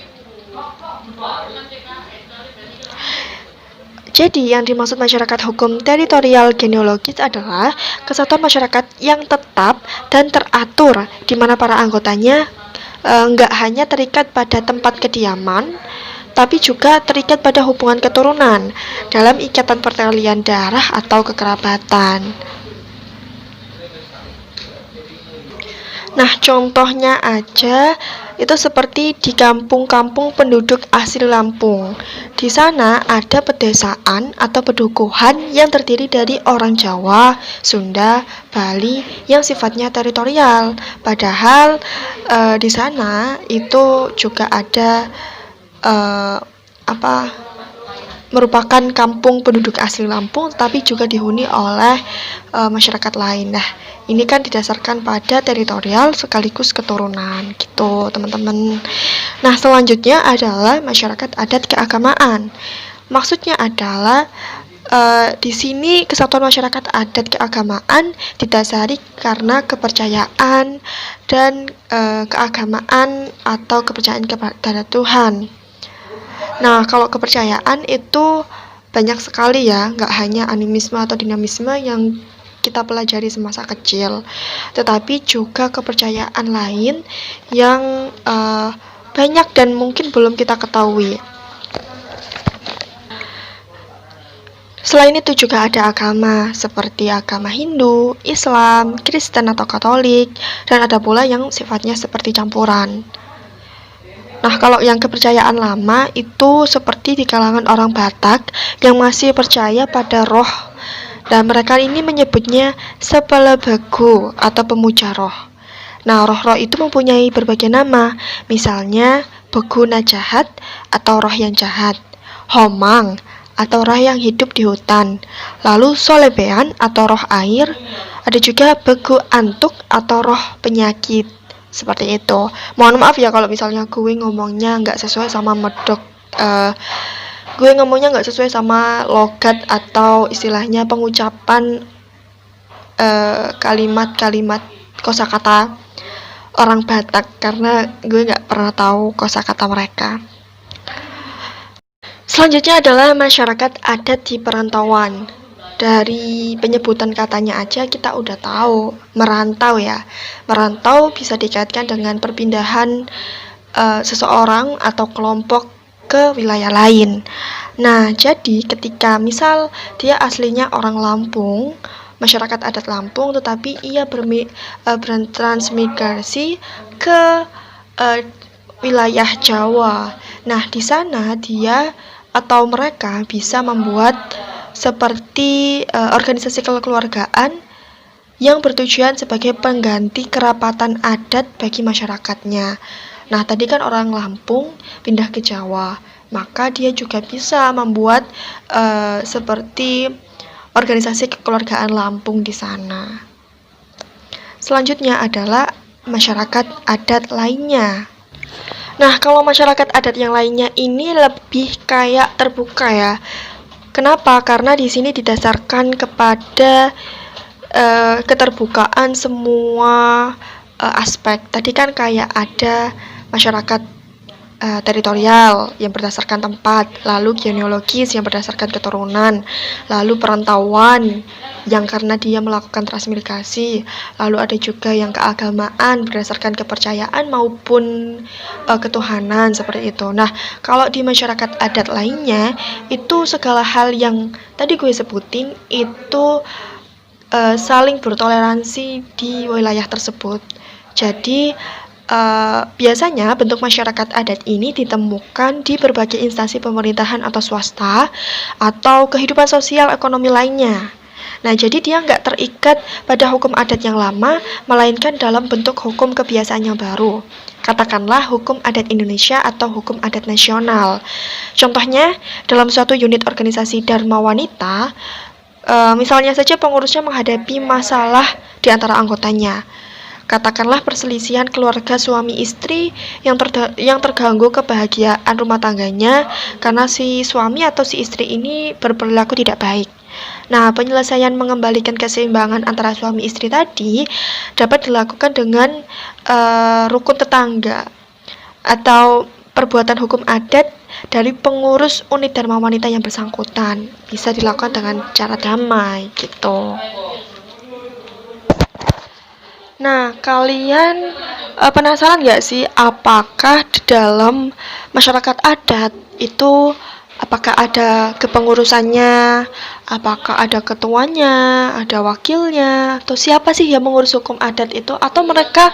Jadi, yang dimaksud masyarakat hukum teritorial genealogis adalah kesatuan masyarakat yang tetap dan teratur, di mana para anggotanya nggak hanya terikat pada tempat kediaman, tapi juga terikat pada hubungan keturunan dalam ikatan pertalian darah atau kekerabatan. Nah, contohnya aja itu seperti di kampung-kampung penduduk asli Lampung. Di sana ada pedesaan atau pedukuhan yang terdiri dari orang Jawa, Sunda, Bali yang sifatnya teritorial. Padahal di sana itu juga ada merupakan kampung penduduk asli Lampung, tapi juga dihuni oleh masyarakat lain. Nah, ini kan didasarkan pada teritorial sekaligus keturunan gitu, teman-teman. Nah, selanjutnya adalah masyarakat adat keagamaan. Maksudnya adalah di sini kesatuan masyarakat adat keagamaan didasari karena kepercayaan dan keagamaan atau kepercayaan kepada Tuhan. Nah, kalau kepercayaan itu banyak sekali ya, nggak hanya animisme atau dinamisme yang kita pelajari semasa kecil, tetapi juga kepercayaan lain yang banyak dan mungkin belum kita ketahui. Selain itu juga ada agama seperti agama Hindu, Islam, Kristen atau Katolik, dan ada pula yang sifatnya seperti campuran. Nah, kalau yang kepercayaan lama itu seperti di kalangan orang Batak yang masih percaya pada roh, dan mereka ini menyebutnya Sepelebagu atau pemuja roh. Nah, roh-roh itu mempunyai berbagai nama, misalnya Beguna jahat atau roh yang jahat, Homang atau roh yang hidup di hutan, lalu Solebean atau roh air, ada juga Begu Antuk atau roh penyakit. Seperti itu. Mohon maaf ya kalau misalnya gue ngomongnya nggak sesuai sama medok gue ngomongnya nggak sesuai sama logat atau istilahnya pengucapan kalimat-kalimat kosakata orang Batak, karena gue nggak pernah tahu kosakata mereka. Selanjutnya adalah masyarakat adat di perantauan. Dari penyebutan katanya aja kita udah tahu merantau ya. Merantau bisa dikaitkan dengan perpindahan seseorang atau kelompok ke wilayah lain. Nah, jadi ketika misal dia aslinya orang Lampung, masyarakat adat Lampung, tetapi ia bertransmigrasi ke wilayah Jawa. Nah, di sana dia atau mereka bisa membuat seperti organisasi kekeluargaan yang bertujuan sebagai pengganti kerapatan adat bagi masyarakatnya. Nah, tadi kan orang Lampung pindah ke Jawa, maka dia juga bisa membuat seperti organisasi kekeluargaan Lampung di sana. Selanjutnya adalah masyarakat adat lainnya. Nah, kalau masyarakat adat yang lainnya ini lebih kayak terbuka ya. Kenapa? Karena di sini didasarkan kepada keterbukaan semua aspek. Tadi kan kayak ada masyarakat teritorial yang berdasarkan tempat, lalu genealogis yang berdasarkan keturunan, lalu perantauan yang karena dia melakukan transmigrasi, lalu ada juga yang keagamaan berdasarkan kepercayaan maupun ketuhanan seperti itu. Nah, kalau di masyarakat adat lainnya itu segala hal yang tadi gue sebutin itu saling bertoleransi di wilayah tersebut. Jadi biasanya bentuk masyarakat adat ini ditemukan di berbagai instansi pemerintahan atau swasta atau kehidupan sosial ekonomi lainnya. Nah, jadi dia nggak terikat pada hukum adat yang lama, melainkan dalam bentuk hukum kebiasaan yang baru. Katakanlah hukum adat Indonesia atau hukum adat nasional. Contohnya, dalam suatu unit organisasi Dharma Wanita, misalnya saja pengurusnya menghadapi masalah di antara anggotanya. Katakanlah perselisihan keluarga suami istri yang terganggu kebahagiaan rumah tangganya karena si suami atau si istri ini berperilaku tidak baik. Nah, penyelesaian mengembalikan keseimbangan antara suami istri tadi dapat dilakukan dengan rukun tetangga atau perbuatan hukum adat dari pengurus unit Dharma Wanita yang bersangkutan. Bisa dilakukan dengan cara damai gitu. Nah, kalian penasaran nggak sih apakah di dalam masyarakat adat itu apakah ada kepengurusannya, apakah ada ketuanya, ada wakilnya, atau siapa sih yang mengurus hukum adat itu, atau mereka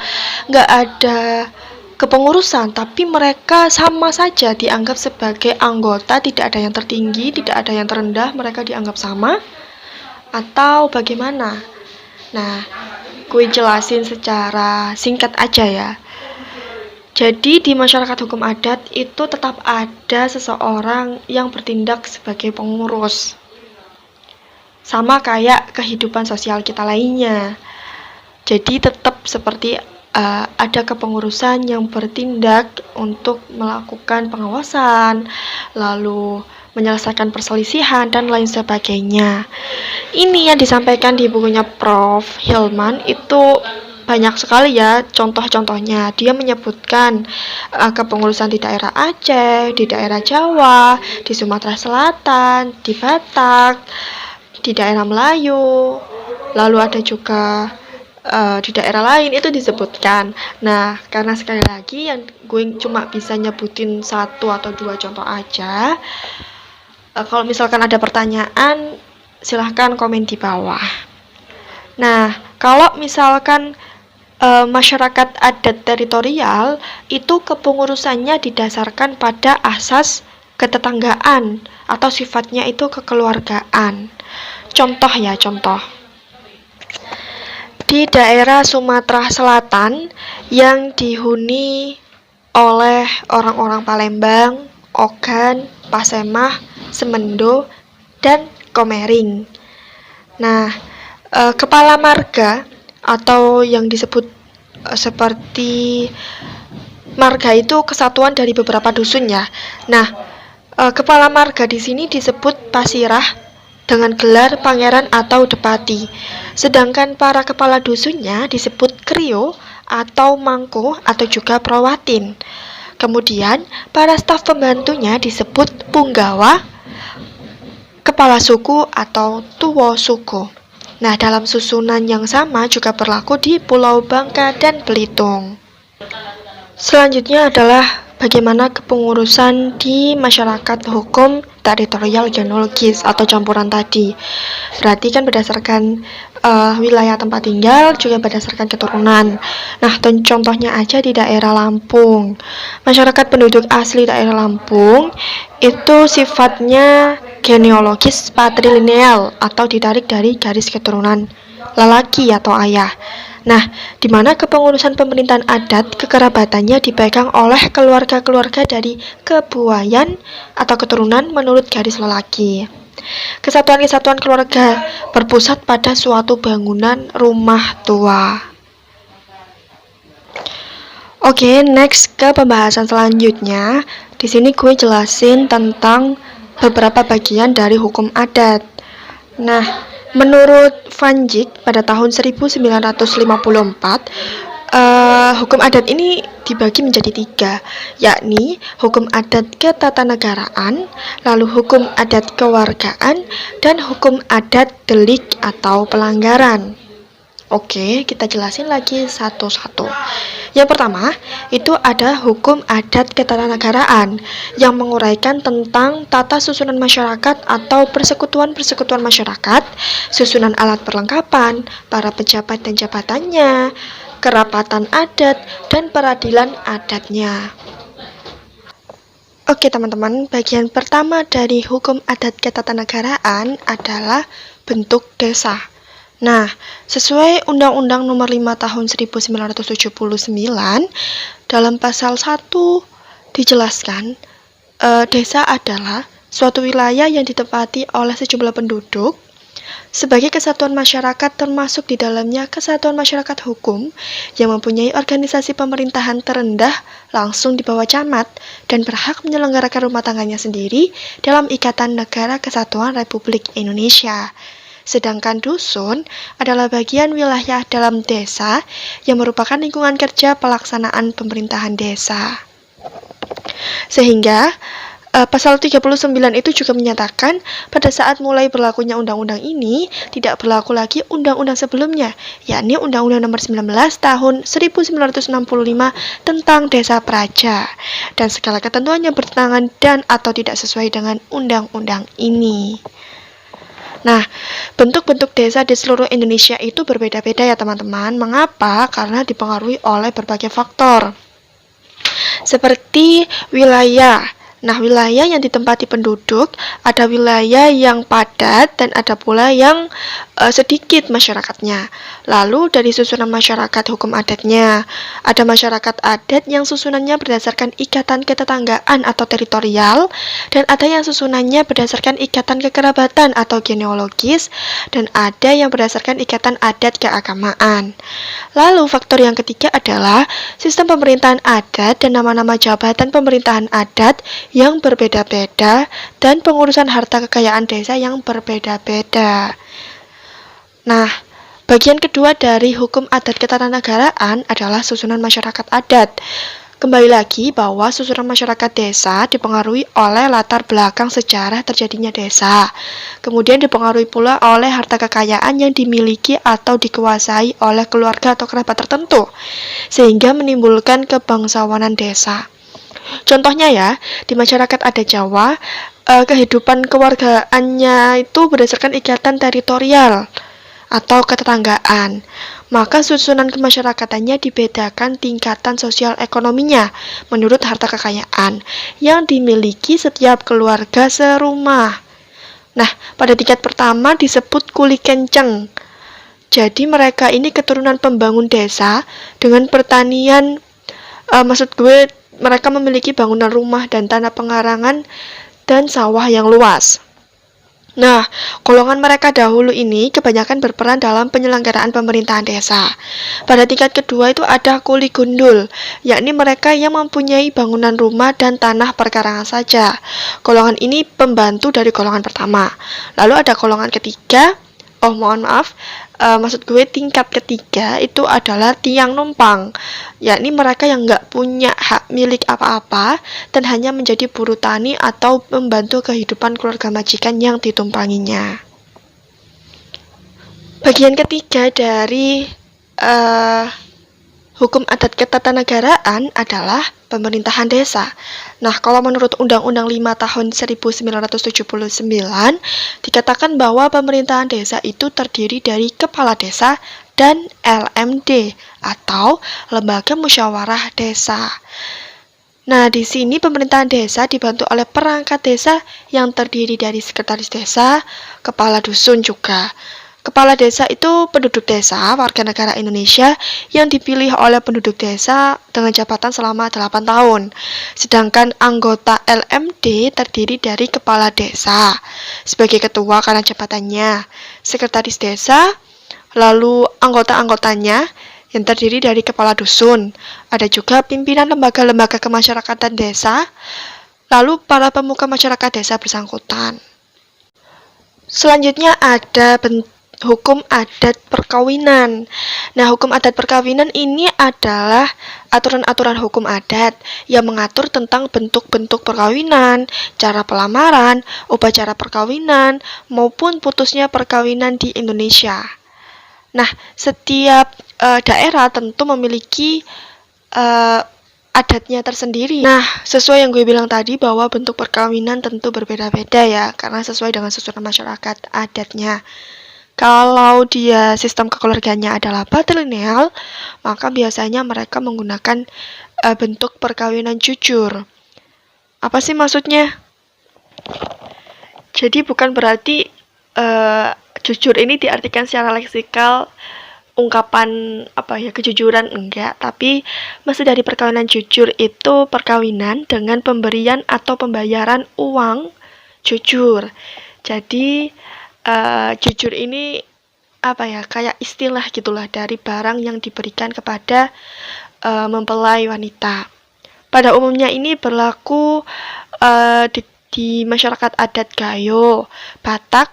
nggak ada kepengurusan tapi mereka sama saja dianggap sebagai anggota, tidak ada yang tertinggi, tidak ada yang terendah, mereka dianggap sama, atau bagaimana? Nah, gue jelasin secara singkat aja ya. Jadi di masyarakat hukum adat itu tetap ada seseorang yang bertindak sebagai pengurus. Sama kayak kehidupan sosial kita lainnya. Jadi tetap seperti ada kepengurusan yang bertindak untuk melakukan pengawasan, lalu menyelesaikan perselisihan dan lain sebagainya. Ini yang disampaikan di bukunya Prof. Hilman itu banyak sekali ya contoh-contohnya. Dia menyebutkan kepengurusan di daerah Aceh, di daerah Jawa, di Sumatera Selatan, di Batak, di daerah Melayu, lalu ada juga di daerah lain itu disebutkan. Nah, karena sekali lagi yang gue cuma bisa nyebutin 1 atau 2 contoh aja. Kalau misalkan ada pertanyaan, silahkan komen di bawah. Nah, kalau misalkan masyarakat adat teritorial itu kepengurusannya didasarkan pada asas ketetanggaan atau sifatnya itu kekeluargaan. Contoh ya, contoh. Di daerah Sumatera Selatan yang dihuni oleh orang-orang Palembang, Ogan, Pasemah, Semendo, dan Komering. Nah, kepala marga atau yang disebut seperti marga itu kesatuan dari beberapa dusun ya. Nah, Kepala marga di sini disebut pasirah dengan gelar pangeran atau depati. Sedangkan para kepala dusunnya disebut krio atau mangko atau juga prawatin. Kemudian para staf pembantunya disebut punggawa, kepala suku atau tuwo suku. Nah, dalam susunan yang sama juga berlaku di Pulau Bangka dan Belitung. Selanjutnya adalah bagaimana kepengurusan di masyarakat hukum teritorial genealogis atau campuran tadi. Berarti kan berdasarkan wilayah tempat tinggal, juga berdasarkan keturunan. Nah, contohnya aja di daerah Lampung. Masyarakat penduduk asli daerah Lampung itu sifatnya genealogis patrilineal atau ditarik dari garis keturunan lelaki atau ayah. Nah, di mana kepengurusan pemerintahan adat kekerabatannya dipegang oleh keluarga-keluarga dari kebuayan atau keturunan menurut garis lelaki. Kesatuan-kesatuan keluarga berpusat pada suatu bangunan rumah tua. Oke, next ke pembahasan selanjutnya. Di sini gue jelasin tentang beberapa bagian dari hukum adat. Nah, menurut Van Dijk pada tahun 1954, hukum adat ini dibagi menjadi 3, yakni hukum adat ketatanegaraan, lalu hukum adat kewargaan, dan hukum adat delik atau pelanggaran. Oke, kita jelasin lagi satu-satu. Yang pertama, itu ada hukum adat ketatanegaraan yang menguraikan tentang tata susunan masyarakat atau persekutuan-persekutuan masyarakat, susunan alat perlengkapan, para pejabat dan jabatannya, kerapatan adat, dan peradilan adatnya. Oke teman-teman, bagian pertama dari hukum adat ketatanegaraan adalah bentuk desa. Nah, sesuai Undang-Undang Nomor 5 Tahun 1979, dalam pasal 1 dijelaskan, desa adalah suatu wilayah yang ditempati oleh sejumlah penduduk sebagai kesatuan masyarakat, termasuk di dalamnya kesatuan masyarakat hukum yang mempunyai organisasi pemerintahan terendah langsung di bawah camat dan berhak menyelenggarakan rumah tangganya sendiri dalam Ikatan Negara Kesatuan Republik Indonesia. Sedangkan dusun adalah bagian wilayah dalam desa yang merupakan lingkungan kerja pelaksanaan pemerintahan desa. Sehingga pasal 39 itu juga menyatakan pada saat mulai berlakunya undang-undang ini tidak berlaku lagi undang-undang sebelumnya, yakni Undang-Undang Nomor 19 Tahun 1965 tentang Desa Praja, dan segala ketentuannya bertentangan dan atau tidak sesuai dengan undang-undang ini. Nah, bentuk-bentuk desa di seluruh Indonesia itu berbeda-beda ya teman-teman. Mengapa? Karena dipengaruhi oleh berbagai faktor. Seperti wilayah. Nah, wilayah yang ditempati penduduk, ada wilayah yang padat dan ada pula yang sedikit masyarakatnya. Lalu dari susunan masyarakat hukum adatnya, ada masyarakat adat yang susunannya berdasarkan ikatan ketetanggaan atau teritorial, dan ada yang susunannya berdasarkan ikatan kekerabatan atau genealogis, dan ada yang berdasarkan ikatan adat keagamaan. Lalu faktor yang ketiga adalah sistem pemerintahan adat dan nama-nama jabatan pemerintahan adat yang berbeda-beda dan pengurusan harta kekayaan desa yang berbeda-beda. Nah, bagian kedua dari hukum adat ketatanegaraan adalah susunan masyarakat adat. Kembali lagi bahwa susunan masyarakat desa dipengaruhi oleh latar belakang sejarah terjadinya desa. Kemudian dipengaruhi pula oleh harta kekayaan yang dimiliki atau dikuasai oleh keluarga atau kerabat tertentu, sehingga menimbulkan kebangsawanan desa. Contohnya ya, di masyarakat adat Jawa, kehidupan kewargaannya itu berdasarkan ikatan teritorial atau ketetanggaan. Maka susunan kemasyarakatannya dibedakan tingkatan sosial ekonominya menurut harta kekayaan yang dimiliki setiap keluarga serumah. Nah, pada tingkat pertama disebut kuli kenceng. Jadi mereka ini keturunan pembangun desa dengan pertanian, mereka memiliki bangunan rumah dan tanah pengarangan dan sawah yang luas. Nah, golongan mereka dahulu ini kebanyakan berperan dalam penyelenggaraan pemerintahan desa. Pada tingkat kedua itu ada kuli gundul, yakni mereka yang mempunyai bangunan rumah dan tanah perkarangan saja. Golongan ini pembantu dari golongan pertama. Lalu ada golongan ketiga, maksud gue tingkat ketiga itu adalah tiang numpang, yakni mereka yang nggak punya hak milik apa-apa dan hanya menjadi buruh tani atau membantu kehidupan keluarga majikan yang ditumpanginya. Bagian ketiga dari hukum adat ketatanegaraan adalah pemerintahan desa. Nah, kalau menurut Undang-Undang 5 tahun 1979, dikatakan bahwa pemerintahan desa itu terdiri dari kepala desa dan LMD atau Lembaga Musyawarah Desa. Nah, di sini pemerintahan desa dibantu oleh perangkat desa yang terdiri dari sekretaris desa, kepala dusun juga. Kepala desa itu penduduk desa, warga negara Indonesia yang dipilih oleh penduduk desa dengan jabatan selama 8 tahun. Sedangkan anggota LMD terdiri dari kepala desa sebagai ketua karena jabatannya, sekretaris desa, lalu anggota-anggotanya yang terdiri dari kepala dusun. Ada juga pimpinan lembaga-lembaga kemasyarakatan desa, lalu para pemuka masyarakat desa bersangkutan. Selanjutnya ada hukum adat perkawinan. Nah, hukum adat perkawinan ini adalah aturan-aturan hukum adat yang mengatur tentang bentuk-bentuk perkawinan, cara pelamaran, upacara perkawinan, maupun putusnya perkawinan di Indonesia. Nah, setiap daerah tentu memiliki adatnya tersendiri. Nah, sesuai yang gue bilang tadi bahwa bentuk perkawinan tentu berbeda-beda ya, karena sesuai dengan susunan masyarakat adatnya. Kalau dia sistem kekeluarganya adalah patrilineal, maka biasanya mereka menggunakan bentuk perkawinan jujur. Apa sih maksudnya? Jadi bukan berarti jujur ini diartikan secara leksikal ungkapan kejujuran, enggak, tapi maksud dari perkawinan jujur itu perkawinan dengan pemberian atau pembayaran uang jujur. Jadi jujur ini kayak istilah gitulah dari barang yang diberikan kepada mempelai wanita. Pada umumnya ini berlaku di masyarakat adat Gayo, Batak,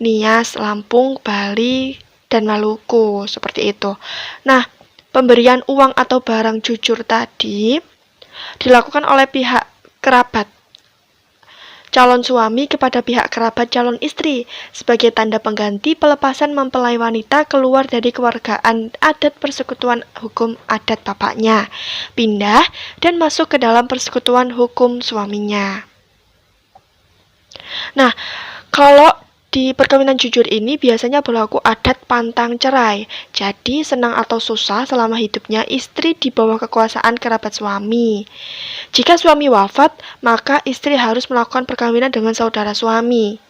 Nias, Lampung, Bali, dan Maluku, seperti itu. Nah, pemberian uang atau barang jujur tadi dilakukan oleh pihak kerabat calon suami kepada pihak kerabat calon istri sebagai tanda pengganti pelepasan mempelai wanita keluar dari keluargaan adat persekutuan hukum adat bapaknya, pindah dan masuk ke dalam persekutuan hukum suaminya. Nah, kalau di perkawinan jujur ini biasanya berlaku adat pantang cerai. Jadi senang atau susah selama hidupnya istri di bawah kekuasaan kerabat suami. Jika suami wafat, maka istri harus melakukan perkawinan dengan saudara suami.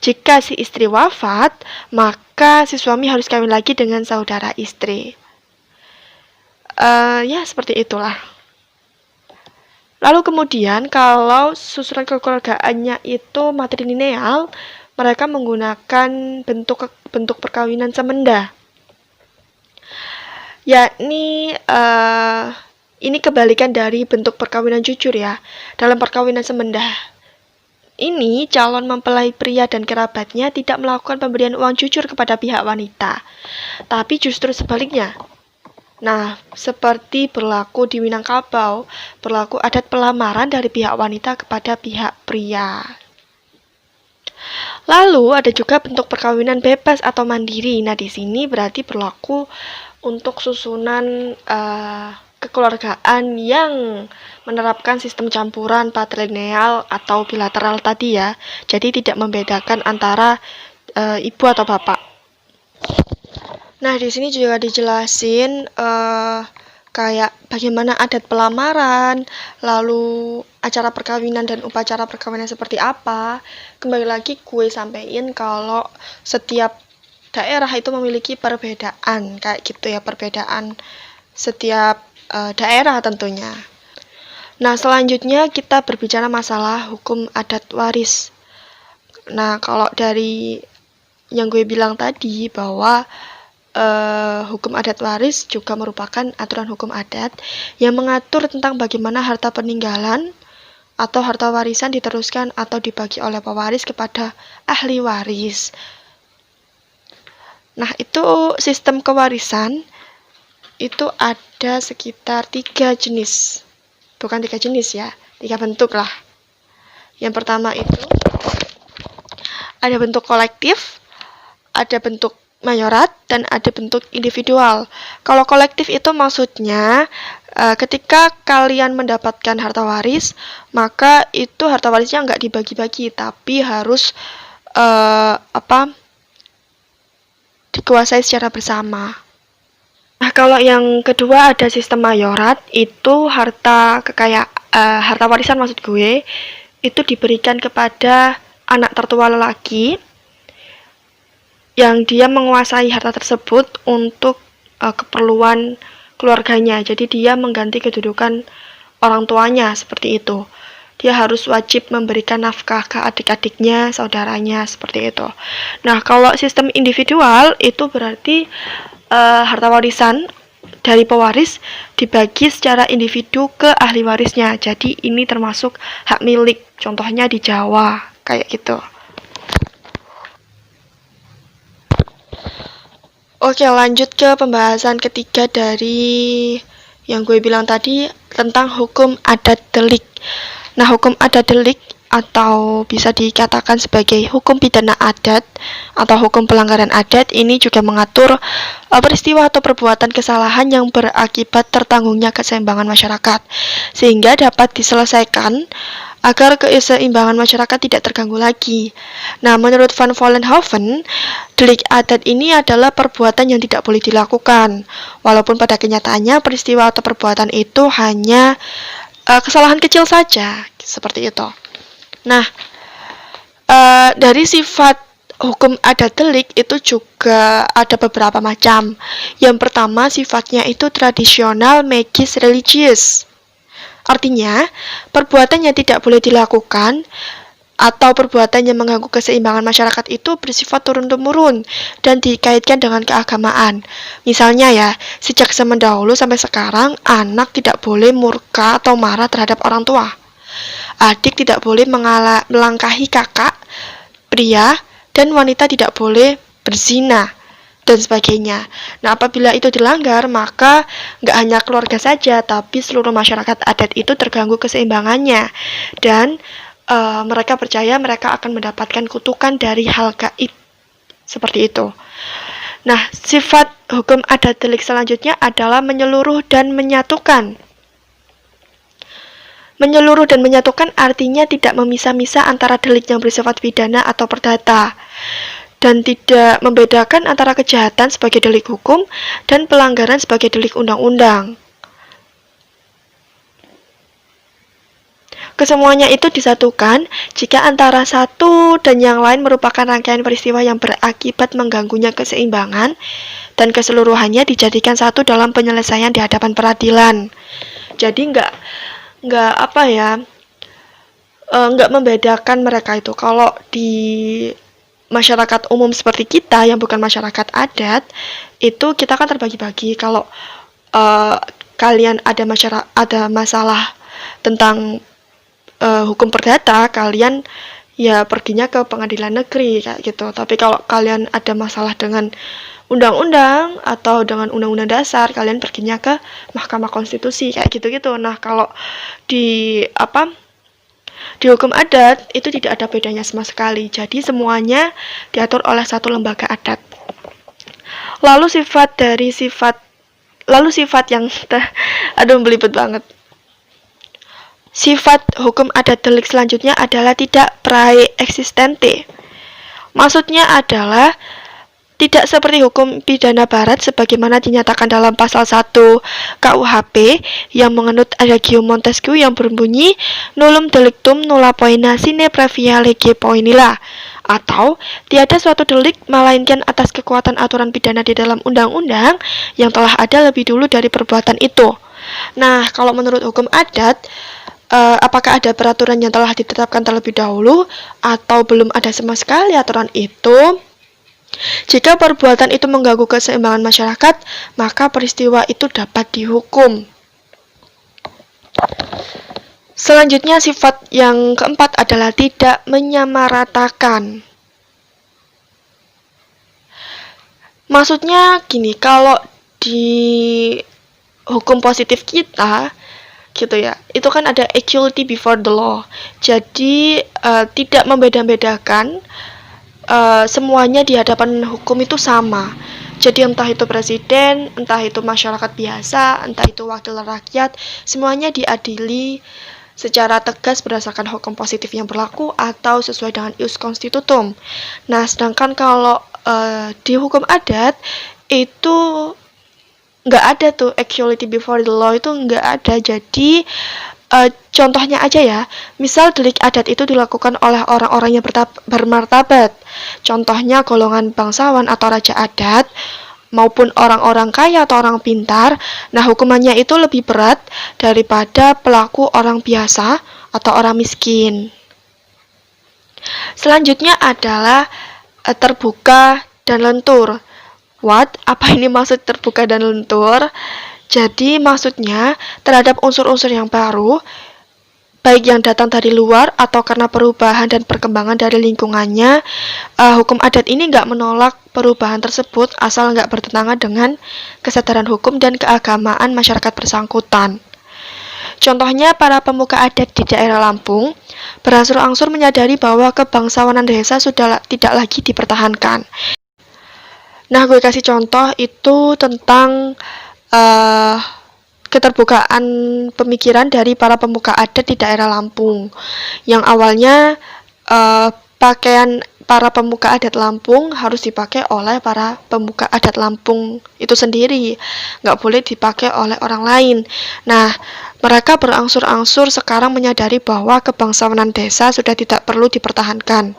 Jika si istri wafat, maka si suami harus kawin lagi dengan saudara istri. Ya seperti itulah. Lalu kemudian kalau susunan kekeluargaannya itu matrilineal, mereka menggunakan bentuk perkawinan semenda, yakni ini kebalikan dari bentuk perkawinan jujur ya. Dalam perkawinan semenda ini, calon mempelai pria dan kerabatnya tidak melakukan pemberian uang jujur kepada pihak wanita, tapi justru sebaliknya. Nah, seperti berlaku di Minangkabau, berlaku adat pelamaran dari pihak wanita kepada pihak pria. Lalu ada juga bentuk perkawinan bebas atau mandiri. Nah, di sini berarti berlaku untuk susunan kekeluargaan yang menerapkan sistem campuran patrilineal atau bilateral tadi ya. Jadi tidak membedakan antara ibu atau bapak. Nah, di sini juga dijelasin kayak bagaimana adat pelamaran, lalu acara perkawinan dan upacara perkawinan seperti apa. Kembali lagi gue sampein kalau setiap daerah itu memiliki perbedaan kayak gitu ya, perbedaan setiap daerah tentunya. Nah, selanjutnya kita berbicara masalah hukum adat waris. Nah, kalau dari yang gue bilang tadi bahwa hukum adat waris juga merupakan aturan hukum adat yang mengatur tentang bagaimana harta peninggalan atau harta warisan diteruskan atau dibagi oleh pewaris kepada ahli waris. Nah, itu sistem kewarisan itu ada sekitar 3 jenis. Bukan 3 jenis ya, 3 bentuk lah. Yang pertama itu ada bentuk kolektif, ada bentuk mayorat, dan ada bentuk individual. Kalau kolektif itu maksudnya ketika kalian mendapatkan harta waris, maka itu harta warisnya nggak dibagi-bagi, tapi harus dikuasai secara bersama. Nah, kalau yang kedua ada sistem mayorat, itu harta warisan maksud gue, itu diberikan kepada anak tertua lelaki yang dia menguasai harta tersebut untuk keperluan keluarganya. Jadi dia mengganti kedudukan orang tuanya seperti itu. Dia harus wajib memberikan nafkah ke adik-adiknya, saudaranya, seperti itu. Nah, kalau sistem individual itu berarti harta warisan dari pewaris dibagi secara individu ke ahli warisnya. Jadi ini termasuk hak milik. Contohnya di Jawa, kayak gitu. Oke, lanjut ke pembahasan ketiga dari yang gue bilang tadi tentang hukum adat delik. Nah, hukum adat delik atau bisa dikatakan sebagai hukum pidana adat atau hukum pelanggaran adat ini juga mengatur peristiwa atau perbuatan kesalahan yang berakibat tertanggungnya keseimbangan masyarakat sehingga dapat diselesaikan agar keseimbangan masyarakat tidak terganggu lagi. Nah, menurut Van Vollenhoven, delik adat ini adalah perbuatan yang tidak boleh dilakukan, walaupun pada kenyataannya peristiwa atau perbuatan itu hanya kesalahan kecil saja, seperti itu. Nah, dari sifat hukum adat delik itu juga ada beberapa macam. Yang pertama, sifatnya itu tradisional, magis, religius. Artinya, perbuatan yang tidak boleh dilakukan atau perbuatan yang mengganggu keseimbangan masyarakat itu bersifat turun-temurun dan dikaitkan dengan keagamaan. Misalnya ya, sejak zaman dahulu sampai sekarang, anak tidak boleh murka atau marah terhadap orang tua. Adik tidak boleh melangkahi kakak, pria, dan wanita tidak boleh berzina, dan sebagainya. Nah, apabila itu dilanggar, maka nggak hanya keluarga saja, tapi seluruh masyarakat adat itu terganggu keseimbangannya. Dan mereka percaya mereka akan mendapatkan kutukan dari hal gaib. Seperti itu. Nah, sifat hukum adat delik selanjutnya adalah menyeluruh dan menyatukan. Menyeluruh dan menyatukan artinya tidak memisah-misah antara delik yang bersifat pidana atau perdata, dan tidak membedakan antara kejahatan sebagai delik hukum dan pelanggaran sebagai delik undang-undang. Kesemuanya itu disatukan jika antara satu dan yang lain merupakan rangkaian peristiwa yang berakibat mengganggunya keseimbangan dan keseluruhannya dijadikan satu dalam penyelesaian di hadapan peradilan. Jadi nggak membedakan mereka itu. Kalau di masyarakat umum seperti kita yang bukan masyarakat adat, itu kita kan terbagi-bagi. Kalau kalian ada masalah tentang hukum perdata, kalian ya perginya ke pengadilan negeri kayak gitu. Tapi kalau kalian ada masalah dengan undang-undang atau dengan undang-undang dasar, kalian perginya ke Mahkamah Konstitusi kayak gitu-gitu. Nah, kalau di hukum adat itu tidak ada bedanya sama sekali. Jadi semuanya diatur oleh satu lembaga adat. Lalu sifat yang belibet banget. Sifat hukum adat delik selanjutnya adalah tidak prae existente. Maksudnya adalah tidak seperti hukum pidana barat sebagaimana dinyatakan dalam pasal 1 KUHP yang menganut Adagium Montesquieu yang berbunyi nullum delictum nulla poena sine previa lege poenila, atau tiada suatu delik melainkan atas kekuatan aturan pidana di dalam undang-undang yang telah ada lebih dulu dari perbuatan itu. Nah, kalau menurut hukum adat, apakah ada peraturan yang telah ditetapkan terlebih dahulu atau belum ada sama sekali aturan itu. Jika perbuatan itu mengganggu keseimbangan masyarakat, maka peristiwa itu dapat dihukum. Selanjutnya, sifat yang keempat adalah tidak menyamaratakan. Maksudnya gini, kalau di hukum positif kita gitu ya, itu kan ada equality before the law. Jadi tidak membeda-bedakan, semuanya di hadapan hukum itu sama. Jadi entah itu presiden, entah itu masyarakat biasa, entah itu wakil rakyat, semuanya diadili secara tegas berdasarkan hukum positif yang berlaku atau sesuai dengan ius constitutum. Nah, sedangkan kalau di hukum adat itu nggak ada tuh equality before the law, itu nggak ada. Jadi contohnya aja ya, misal delik adat itu dilakukan oleh orang-orang yang bermartabat, contohnya golongan bangsawan atau raja adat, maupun orang-orang kaya atau orang pintar. Nah, hukumannya itu lebih berat daripada pelaku orang biasa atau orang miskin. Selanjutnya adalah terbuka dan lentur. What? Apa ini maksud terbuka dan lentur? Jadi maksudnya terhadap unsur-unsur yang baru, baik yang datang dari luar atau karena perubahan dan perkembangan dari lingkungannya, hukum adat ini nggak menolak perubahan tersebut asal nggak bertentangan dengan kesadaran hukum dan keagamaan masyarakat bersangkutan. Contohnya, para pemuka adat di daerah Lampung berangsur-angsur menyadari bahwa kebangsawanan desa sudah tidak lagi dipertahankan. Nah, gue kasih contoh itu tentang keterbukaan pemikiran dari para pemuka adat di daerah Lampung, yang awalnya pakaian para pemuka adat Lampung harus dipakai oleh para pemuka adat Lampung itu sendiri, nggak boleh dipakai oleh orang lain. Nah, mereka berangsur-angsur sekarang menyadari bahwa kebangsawanan desa sudah tidak perlu dipertahankan.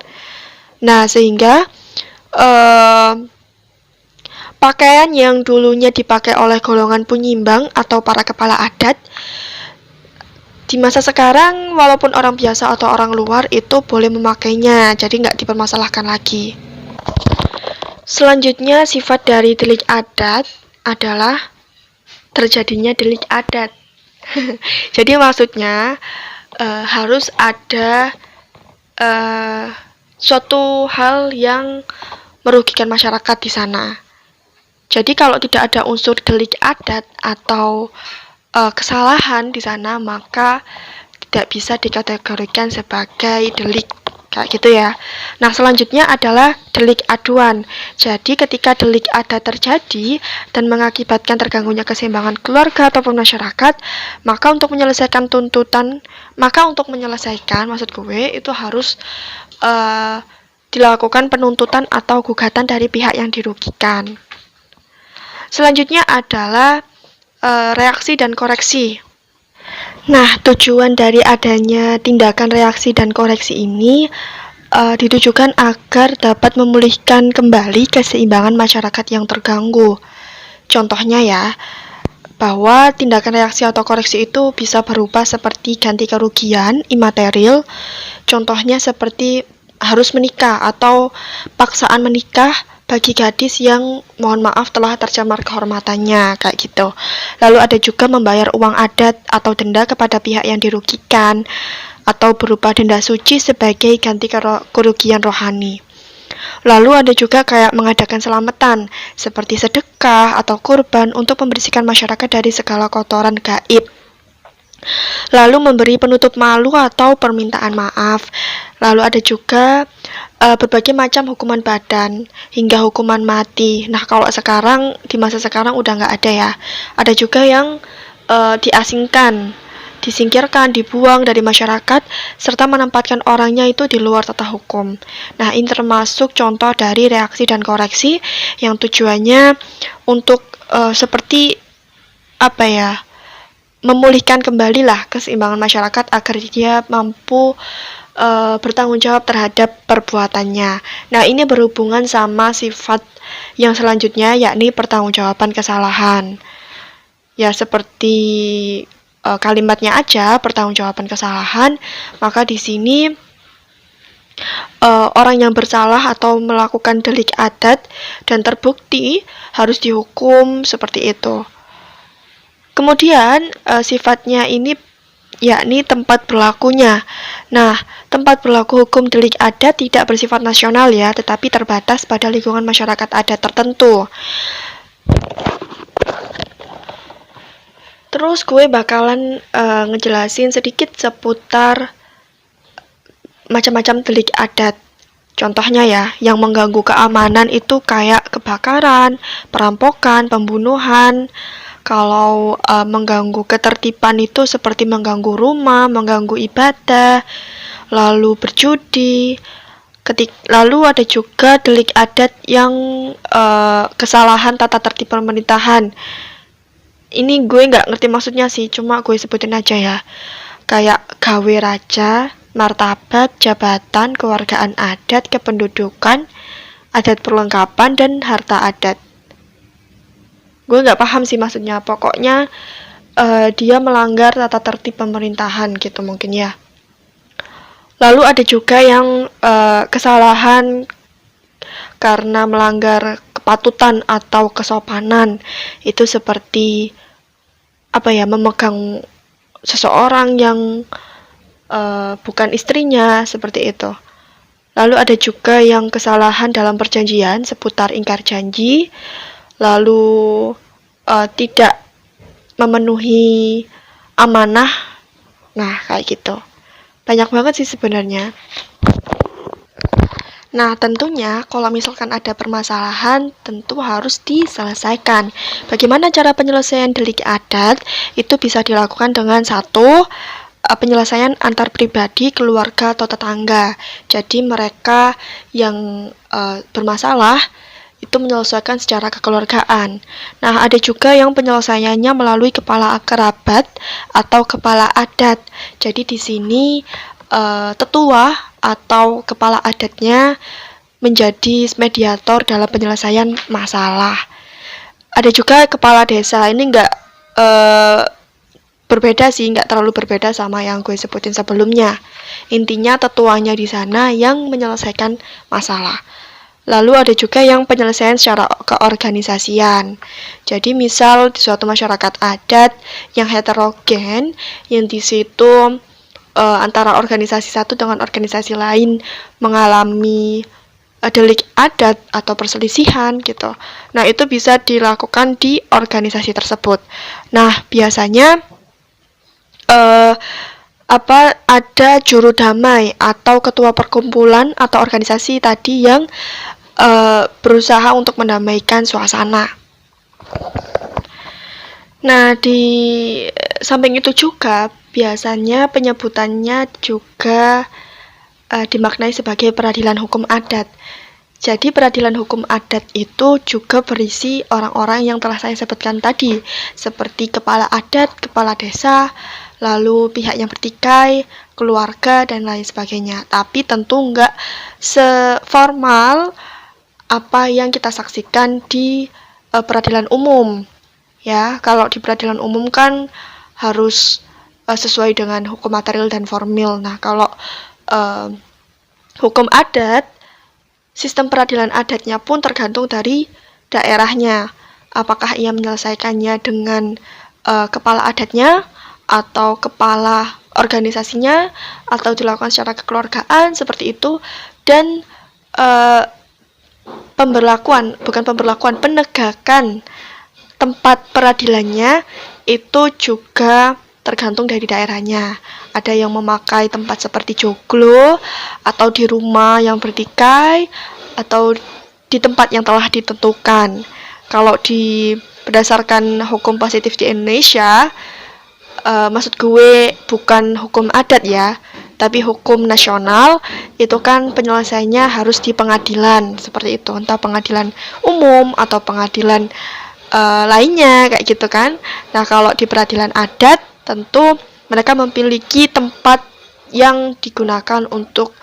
Nah, sehingga pakaian yang dulunya dipakai oleh golongan penyimbang atau para kepala adat, di masa sekarang walaupun orang biasa atau orang luar itu boleh memakainya, jadi nggak dipermasalahkan lagi. Selanjutnya, sifat dari delik adat adalah terjadinya delik adat. Jadi maksudnya harus ada suatu hal yang merugikan masyarakat di sana. Jadi kalau tidak ada unsur delik adat atau kesalahan di sana, maka tidak bisa dikategorikan sebagai delik, kayak gitu ya. Nah, selanjutnya adalah delik aduan. Jadi ketika delik adat terjadi dan mengakibatkan terganggunya keseimbangan keluarga ataupun masyarakat, maka untuk menyelesaikan maksud gue itu harus dilakukan penuntutan atau gugatan dari pihak yang dirugikan. Selanjutnya adalah reaksi dan koreksi. Nah, tujuan dari adanya tindakan reaksi dan koreksi ini ditujukan agar dapat memulihkan kembali keseimbangan masyarakat yang terganggu. Contohnya ya, bahwa tindakan reaksi atau koreksi itu bisa berupa seperti ganti kerugian imaterial, contohnya seperti harus menikah atau paksaan menikah bagi gadis yang mohon maaf telah tercemar kehormatannya, kayak gitu. Lalu ada juga membayar uang adat atau denda kepada pihak yang dirugikan, atau berupa denda suci sebagai ganti kerugian rohani. Lalu ada juga kayak mengadakan selamatan seperti sedekah atau kurban untuk membersihkan masyarakat dari segala kotoran gaib. Lalu memberi penutup malu atau permintaan maaf. Lalu ada juga berbagai macam hukuman badan hingga hukuman mati. Nah, kalau sekarang di masa sekarang udah nggak ada ya. Ada juga yang diasingkan, disingkirkan, dibuang dari masyarakat, serta menempatkan orangnya itu di luar tata hukum. Nah, ini termasuk contoh dari reaksi dan koreksi yang tujuannya untuk seperti apa ya, memulihkan kembali lah keseimbangan masyarakat agar dia mampu bertanggung jawab terhadap perbuatannya. Nah, ini berhubungan sama sifat yang selanjutnya, yakni pertanggungjawaban kesalahan. Ya, seperti kalimatnya aja, pertanggungjawaban kesalahan, maka di sini orang yang bersalah atau melakukan delik adat dan terbukti harus dihukum seperti itu. Kemudian sifatnya ini yakni tempat berlakunya. Nah, tempat berlaku hukum delik adat tidak bersifat nasional ya, tetapi terbatas pada lingkungan masyarakat adat tertentu. Terus gue bakalan ngejelasin sedikit seputar macam-macam delik adat. Contohnya ya, yang mengganggu keamanan itu kayak kebakaran, perampokan, pembunuhan. Kalau mengganggu ketertiban itu seperti mengganggu rumah, mengganggu ibadah, lalu berjudi. Lalu ada juga delik adat yang kesalahan tata tertib pemerintahan. Ini gue nggak ngerti maksudnya sih, cuma gue sebutin aja ya. Kayak gawe raja, martabat, jabatan, kewargaan adat, kependudukan, adat perlengkapan, dan harta adat. Gue nggak paham sih maksudnya, pokoknya dia melanggar tata tertib pemerintahan gitu mungkin ya. Lalu ada juga yang kesalahan karena melanggar kepatutan atau kesopanan, itu seperti memegang seseorang yang bukan istrinya, seperti itu. Lalu ada juga yang kesalahan dalam perjanjian seputar ingkar janji, lalu tidak memenuhi amanah. Nah, kayak gitu. Banyak banget sih sebenarnya. Nah, tentunya kalau misalkan ada permasalahan, tentu harus diselesaikan. Bagaimana cara penyelesaian delik adat? Itu bisa dilakukan dengan satu, penyelesaian antar pribadi, keluarga, atau tetangga. Jadi mereka yang bermasalah itu menyelesaikan secara kekeluargaan. Nah, ada juga yang penyelesaiannya melalui kepala kerabat atau kepala adat. Jadi di sini tetua atau kepala adatnya menjadi mediator dalam penyelesaian masalah. Ada juga kepala desa. Ini enggak berbeda sih, nggak terlalu berbeda sama yang gue sebutin sebelumnya. Intinya tetuanya di sana yang menyelesaikan masalah. Lalu ada juga yang penyelesaian secara keorganisasian. Jadi misal di suatu masyarakat adat yang heterogen, yang di situ antara organisasi satu dengan organisasi lain mengalami delik adat atau perselisihan gitu. Nah, itu bisa dilakukan di organisasi tersebut. Nah, biasanya ada juru damai atau ketua perkumpulan atau organisasi tadi yang berusaha untuk mendamaikan suasana. Nah, di samping itu juga biasanya penyebutannya juga dimaknai sebagai peradilan hukum adat. Jadi peradilan hukum adat itu juga berisi orang-orang yang telah saya sebutkan tadi, seperti kepala adat, kepala desa, lalu pihak yang bertikai, keluarga, dan lain sebagainya. Tapi tentu nggak seformal apa yang kita saksikan di peradilan umum. Ya, kalau di peradilan umum kan harus sesuai dengan hukum material dan formil. Nah, kalau hukum adat, sistem peradilan adatnya pun tergantung dari daerahnya. Apakah ia menyelesaikannya dengan kepala adatnya, atau kepala organisasinya, atau dilakukan secara kekeluargaan, seperti itu. Dan penegakan tempat peradilannya itu juga tergantung dari daerahnya. Ada yang memakai tempat seperti joglo, atau di rumah yang bertikai, atau di tempat yang telah ditentukan. Kalau berdasarkan hukum positif di Indonesia, maksud gue bukan hukum adat ya, tapi hukum nasional, itu kan penyelesaiannya harus di pengadilan, seperti itu, entah pengadilan umum atau pengadilan lainnya, kayak gitu kan. Nah, kalau di peradilan adat, tentu mereka memiliki tempat yang digunakan untuk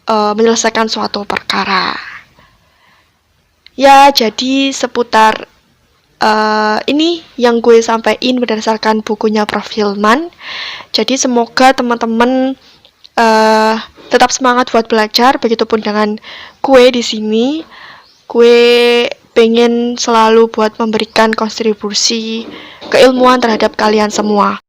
menyelesaikan suatu perkara. Ya, jadi seputar ini yang gue sampaikan berdasarkan bukunya Prof. Hilman. Jadi semoga teman-teman tetap semangat buat belajar. Begitupun dengan gue di sini. Gue pengen selalu buat memberikan kontribusi keilmuan terhadap kalian semua.